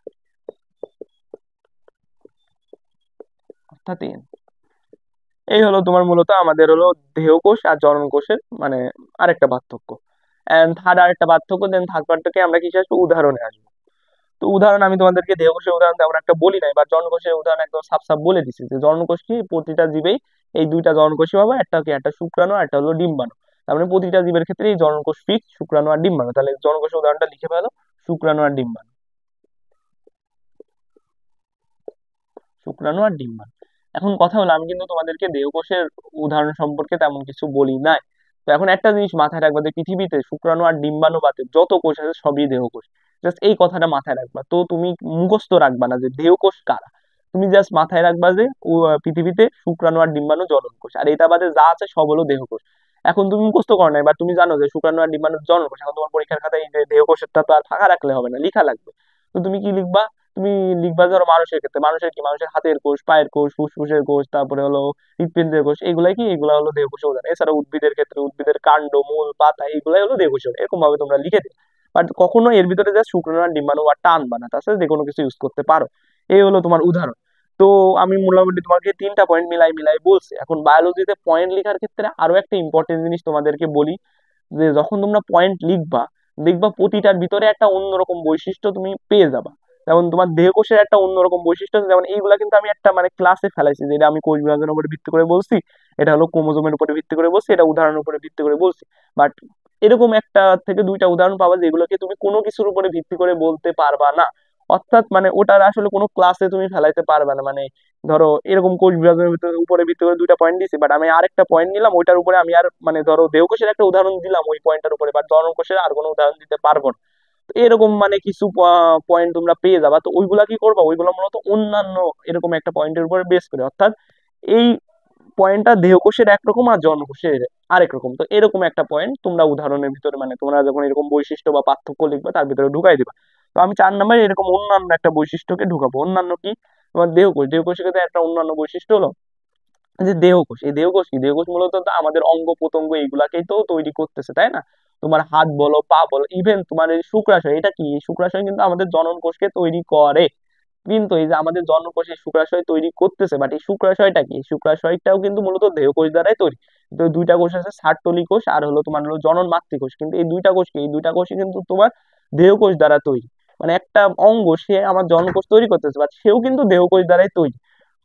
অর্থাৎ N। এই হলো তোমার মূলত আমাদের হলো দেহকোষ আর জনন কোষের মানে আরেকটা পার্থক্য। এন্ড থার্ড আরেকটা পার্থক্য, দেন থার্ড পার্থক্যে আমরা কিসে আসবো, উদাহরণে আসবো। তো উদাহরণ আমি তোমাদেরকে দেহকোষের উদাহরণ তেমন একটা বলি নাই, বা জনকোষের উদাহরণ একদম সাফ সাফ বলে দিছি যে জনকোষ কি, প্রতিটা জীবেই এই দুইটা জনকোষই পাবে, একটা কি, একটা শুক্রাণু আর একটা হলো ডিম্বাণু। তার মানে প্রতিটা জীবের ক্ষেত্রে এই জনকোষ ফিক্স, শুক্রাণু আর ডিম্বাণু। তাহলে জনকোষের উদাহরণটা লিখে ফেলো, শুক্রাণু আর ডিম্বাণু, শুক্রাণু আর ডিম্বাণু। এখন কথা হলো, আমি কিন্তু তোমাদেরকে দেহকোষের উদাহরণ সম্পর্কে তেমন কিছু বলি নাই। তো এখন একটা জিনিস মাথায় রাখবা যে পৃথিবীতে শুক্রাণু আর ডিম্বাণু বাদে যত কোষ আছে সবই দেহকোষ। জাস্ট এই কথাটা মাথায় রাখবা। তো তুমি মুখস্থ রাখবা না যে দেহকোষ কারা, তুমি জাস্ট মাথায় রাখবা যে পৃথিবীতে শুক্রাণু আর ডিম্বাণু জনন কোষ, আর এটা বাদে যা আছে সব হলো দেহকোষ। এখন তুমি মুখস্থ করো না, এবার তুমি জানো যে শুক্রাণু আর ডিম্বাণু জনন কোষ, এখন তোমার পরীক্ষার খাতায় এই যে দেহকোষেরটা তো আর ফাঁকা রাখলে হবে না, লিখা লাগবে। তো তুমি কি লিখবা? তুমি লিখবা ধরো মানুষের ক্ষেত্রে, মানুষের কি, মানুষের হাতের কোষ, পায়ের কোষ, ফুসফুসের কোষ, তারপরে হলো হৃৎপিণ্ডের কোষ, এগুলাই কি, এগুলা হলো দেহকোষের উদাহরণ। এছাড়া উদ্ভিদের ক্ষেত্রে উদ্ভিদের কাণ্ড, মূল, পাতা, এগুলাই হলো দেহকোষের, এরকম ভাবে তোমরা লিখে দিও। বাট কখনো এর ভিতরে যা শুক্রাণু আর ডিম্বাণু ওয়ার্ডটা আনবা না, তাছাড়া যে কোনো কিছু ইউজ করতে পারো। এই হলো তোমার উদাহরণ। তো আমি মোটামুটি তোমাকে 3টা পয়েন্ট মিলাই মিলাই বলছি। এখন বায়োলজিতে পয়েন্ট লেখার ক্ষেত্রে আরো একটা ইম্পর্টেন্ট জিনিস তোমাদেরকে বলি, যে যখন তোমরা পয়েন্ট লিখবা, দেখবা প্রতিটার ভিতরে একটা অন্যরকম বৈশিষ্ট্য তুমি পেয়ে যাবা। যেমন তোমার দেহকোষের একটা অন্যরকম বৈশিষ্ট্য আছে, যেমন এইগুলা কিন্তু আমি একটা মানে ক্লাসে ফেলাইছি, যেটা আমি কোষ বিভাজনের উপরে ভিত্তি করে বলছি, এটা হলো ক্রোমোজোমের উপরে ভিত্তি করে বলছি, এটা উদাহরণের উপরে ভিত্তি করে বলছি। বাট এরকম একটা থেকে দুইটা উদাহরণ পাবা যেগুলোকে তুমি কোনো কিছুর উপরে ভিত্তি করে বলতে পারবা না। অর্থাৎ মানে ওটার আসলে কোনো ক্লাসে তুমি ফেলাইতে পারবে না। মানে ধরো এরকম কোষ বিভাজনের উপরে ভিত্তি করে দুইটা পয়েন্ট দিছি, বাট আমি আরেকটা পয়েন্ট নিলাম, ওইটার উপরে আমি আর মানে ধরো দেহকোষের একটা উদাহরণ দিলাম ওই পয়েন্টটার উপরে, বাট জনকোষের আর কোনো উদাহরণ দিতে পারবো না। তো এরকম মানে কিছু পয়েন্ট তোমরা পেয়ে যাবা। তো ওইগুলা কি করবা, ওইগুলো মূলত অন্যান্য এরকম একটা পয়েন্টের উপরে বেস করে, অর্থাৎ এই পয়েন্টটা দেহকোষের একরকম আর জনকোষের আরেক রকম। তো এরকম একটা পয়েন্ট তোমরা উদাহরণের ভিতরে, মানে তোমরা যখন এরকম বৈশিষ্ট্য বা পার্থক্য লিখবে তার ভিতরে ঢুকাই দিবা। তো আমি 4 নম্বরে এরকম অন্যান্য একটা বৈশিষ্ট্যকে ঢুকাবো। অন্যান্য কি, তোমার দেহকোষ, দেহকোষের ক্ষেত্রে একটা অন্যান্য বৈশিষ্ট্য হলো যে দেহকোষ। এই দেহকোষ কি, দেহকোষ মূলত তো আমাদের অঙ্গ প্রত্যঙ্গ এইগুলাকেই তো তৈরি করতেছে, তাই না? তোমার হাত বলো, পা বলো, ইভেন তোমার এই শুক্রাশয়, এটা কি, এই শুক্রাশয় কিন্তু আমাদের জনন কোষকে তৈরি করে। কিন্তু এই যে আমাদের জনন কোষ এই শুক্রাশয় তৈরি করতেছে, বাট এই শুক্রাশয়টা কি, এই শুক্রাশয়টাও কিন্তু মূলত দেহকোষ দ্বারাই তৈরি। তো দুইটা কোষ আছে, সার্টলি কোষ আর হলো তোমার হলো জনন মাতৃকোষ, কিন্তু এই দুইটা কোষ কি, এই দুইটা কোষই কিন্তু তোমার দেহকোষ দ্বারা তৈরি। মানে একটা অঙ্গ সে আমার জনন কোষ তৈরি করতেছে, বাট সেও কিন্তু দেহকোষ দ্বারাই তৈরি।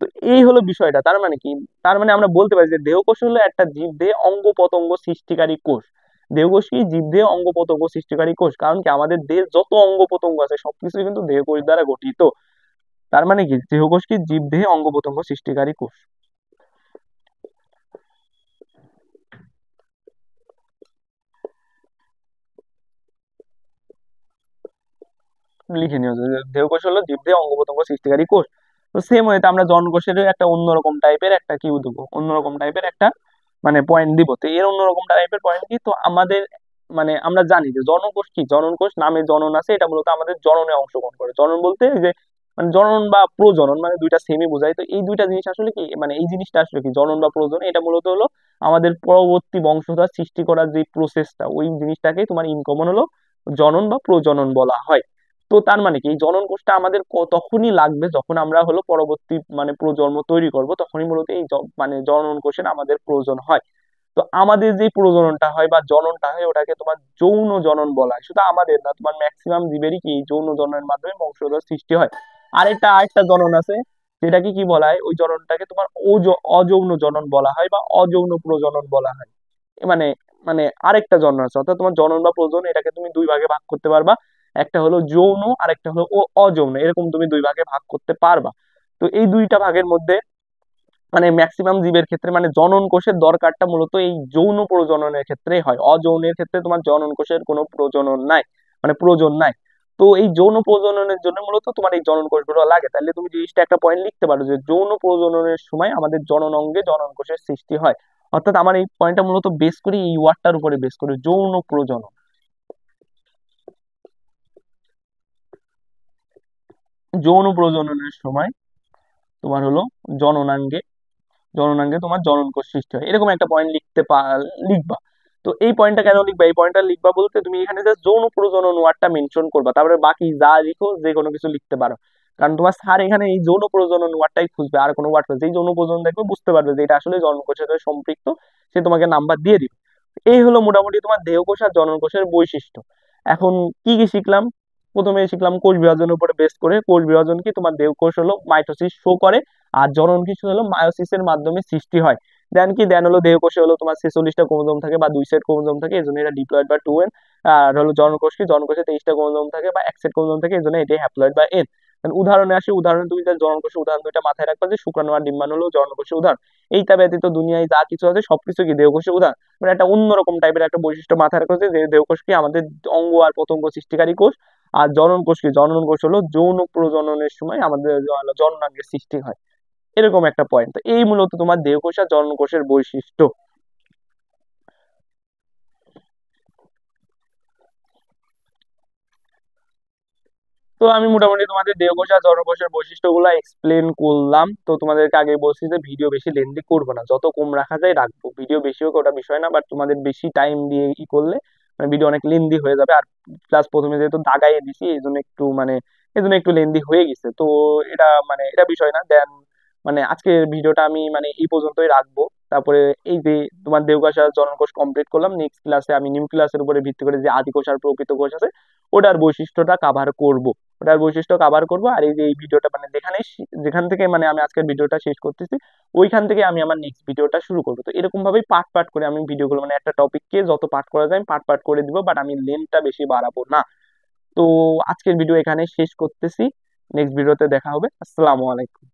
তো এই হলো বিষয়টা। তার মানে কি, তার মানে আমরা বলতে পারি যে দেহকোষ হলো একটা জীবদেহে অঙ্গ প্রত্যঙ্গ সৃষ্টিকারী কোষ। দেহকোষ কি, জীবদেহে অঙ্গ প্রত্যঙ্গ সৃষ্টিকারী কোষ। কারণ কি, আমাদের দেহের যত অঙ্গ প্রত্যঙ্গ আছে সবকিছু কিন্তু দেহকোষ দ্বারা গঠিত। তার মানে কি, দেহকোষ কি, জীবদেহে অঙ্গ প্রত্যঙ্গ সৃষ্টিকারী কোষ। লিখে নিও যে দেহকোষ হলো জীবদেহে অঙ্গ প্রত্যঙ্গ সৃষ্টিকারী কোষ। তো সেম ওয়েতে আমরা জনকোষের একটা অন্যরকম টাইপের একটা কি দেবো, অন্যরকম টাইপের একটা মানে পয়েন্ট দিব। তো এর অন্যরকম টাইপের পয়েন্ট কি, তো আমাদের মানে আমরা জানি যে জনকোষ কি, জনন কোষ নামে জনন আছে, এটা মূলত আমাদের জননে অংশগ্রহণ করে। জনন বলতে এই যে মানে জনন বা প্রজনন মানে দুইটা সেমই বোঝায়। তো এই দুইটা জিনিস আসলে কি, মানে এই জিনিসটা আসলে কি, জনন বা প্রজনন, এটা মূলত হলো আমাদের পরবর্তী বংশধর সৃষ্টি করার যে প্রসেসটা, ওই জিনিসটাকে তোমার ইনকমন হলো জনন বা প্রজনন বলা হয়। তো তার মানে কি, এই জনন কোষটা আমাদের তখনই লাগবে যখন আমরা হলো পরবর্তী মানে প্রজন্ম তৈরি করব, তখনই মূলত এই মানে জনন কোষের আমাদের প্রয়োজন হয়। তো আমাদের যে প্রজননটা হয় বা জননটা হয় ওটাকে তোমার যৌন জনন বলা হয়। শুধু আমাদের না, তোমার ম্যাক্সিমাম জীবেরই কি এই যৌন জননের মাধ্যমে বংশধর সৃষ্টি হয়। আরেকটা জনন আছে, যেটাকে কি বলা হয়, ওই জননটাকে তোমার অযৌন জনন বলা হয় বা অযৌন প্রজনন বলা হয়। মানে মানে আরেকটা জনন আছে, অর্থাৎ তোমার জনন বা প্রজনন এটাকে তুমি দুই ভাগে ভাগ করতে পারবা। একটা হলো যৌন আর একটা হলো অযৌন, এরকম তুমি দুই ভাগে ভাগ করতে পারবা। তো এই দুইটা ভাগের মধ্যে মানে ম্যাক্সিমাম জীবের ক্ষেত্রে মানে জনন কোষের দরকারটা মূলত এই যৌন প্রজননের ক্ষেত্রে হয়। অযৌনের ক্ষেত্রে তোমার জনন কোষের কোনো প্রজনন নাই, মানে প্রয়োজন নাই। তো এই যৌন প্রজননের জন্য মূলত তোমার এই জনন কোষগুলো লাগে। তাহলে তুমি জিনিসটা একটা পয়েন্ট লিখতে পারো যে যৌন প্রজননের সময় আমাদের জনন অঙ্গে জনন কোষের সৃষ্টি হয়। অর্থাৎ আমার এই পয়েন্টটা মূলত বেস করি এই ওয়ার্ডটার উপরে বেস করে, যৌন প্রজনন। যৌন প্রজননের সময় তোমার হলো জননাঙ্গে জননাঙ্গে তোমার জনন কোষ সৃষ্টি হয়, এরকম একটা পয়েন্ট লিখবা। তো এই পয়েন্টটা কেন লিখবা, এই পয়েন্টটা লিখবা বলতে তুমি এখানে জাস্ট যৌন প্রজনন ওয়ার্ডটা মেনশন করবা, তারপরে বাকি যা লিখো যে কোনো কিছু লিখতে পারো। কারণ তোমার স্যার এখানে এই যৌন প্রজনন ওয়ার্ডটাই খুঁজবে, আর কোনো ওয়ার্ড খুঁজবে, এই যৌন প্রজনন দেখবে বুঝতে পারবে যে এটা আসলে জনন কোষের সাথে সম্পৃক্ত, সে তোমাকে নাম্বার দিয়ে দিবে। এই হলো মোটামুটি তোমার দেহকোষ আর জনন কোষের বৈশিষ্ট্য। এখন কি কি শিখলাম, প্রথমে শিখলাম কোষ বিভাজনের উপরে বেস করে। কোষ বিভাজন কি, তোমার দেহকোষ হলো মাইটোসিস শো করে, আর জনন কি হলো মায়োসিসের মাধ্যমে সৃষ্টি হয়। দেন হলো দেহকোষে হলো তোমার 46টা ক্রোমোজোম থাকে বা 2 সেট ক্রোমোজোম থাকে, এই জন্য এটা ডিপ্লয়েড বা 2n। আর হলো জনকোষ কি, জনকোষে 23টা ক্রোমোজোম থাকে বা 1 সেট ক্রোমোজোম থাকে, এই জন্য এটি হ্যাপ্লয়েড বা n। উদাহরণে আসি, উদাহরণে তুমি যে জনকোষের উদাহরণ দুইটা মাথায় রাখবা, যে শুক্রাণু আর ডিম্বাণু হলো জনকোষের উদাহরণ। এইটা ব্যতীত দুনিয়ায় যা কিছু আছে সবকিছু কি দেহকোষের উদাহরণ। মানে একটা অন্যরকম টাইপের একটা বৈশিষ্ট্য মাথায় রাখা হচ্ছে যে দেহকোষ কি আমাদের অঙ্গ আর প্রত্যঙ্গ সৃষ্টিকারী কোষ। আর জনন কোষ কি, জনন কোষ হলো যৌন প্রজননের সময় আমাদের জননাঙ্গের সৃষ্টি হয়। এরকম একটা পয়েন্ট। তো এই মূলত তোমার দেহকোষ আর জনন কোষের বৈশিষ্ট্য। তো আমি মোটামুটি তোমাদের দেহকোষ আর জনকোষের বৈশিষ্ট্যগুলো এক্সপ্লেন করলাম। তো তোমাদেরকে আগে বলছি যে ভিডিও বেশি লেন্দি করবো না, যত কম রাখা যায় রাখবো, ভিডিও বেশি হোক ওটা বিষয় না, বাট তোমাদের বেশি টাইম দিয়ে ই করলে মানে ভিডিও অনেক লেন্দি হয়ে যাবে। আর প্লাস প্রথমে যেহেতু দাগাইয়ে দিছি এই জন্য একটু লেন্দি হয়ে গেছে। তো এটা মানে এটা বিষয় না। দেন মানে আজকের ভিডিওটা আমি মানে এই পর্যন্তই রাখবো। তারপরে এই যে তোমার দেহকোষ আর জনকোষ কমপ্লিট করলাম, নেক্সট ক্লাসে আমি নিউক্লিয়াসের উপরে ভিত্তি করে যে আদিকোষ আর প্রকৃত কোষ আছে ওটার বৈশিষ্ট্যটা কাভার করব। ওটার বৈশিষ্ট্য কভার করব। আর এই যে এই ভিডিওটা মানে যেখান থেকে মানে আমি আজকের ভিডিওটা শেষ করতেছি, ওইখান থেকে আমি আমার নেক্সট ভিডিওটা শুরু করবো। তো এরকম ভাবেই পার্ট পার্ট করে আমি ভিডিওগুলো মানে একটা টপিককে যত পার্ট করা যায় আমি পার্ট পার্ট করে দিব, বাট আমি লেন্থটা বেশি বাড়াবো না। তো আজকের ভিডিও এখানে শেষ করতেছি, নেক্সট ভিডিওতে দেখা হবে। আসসালামু আলাইকুম।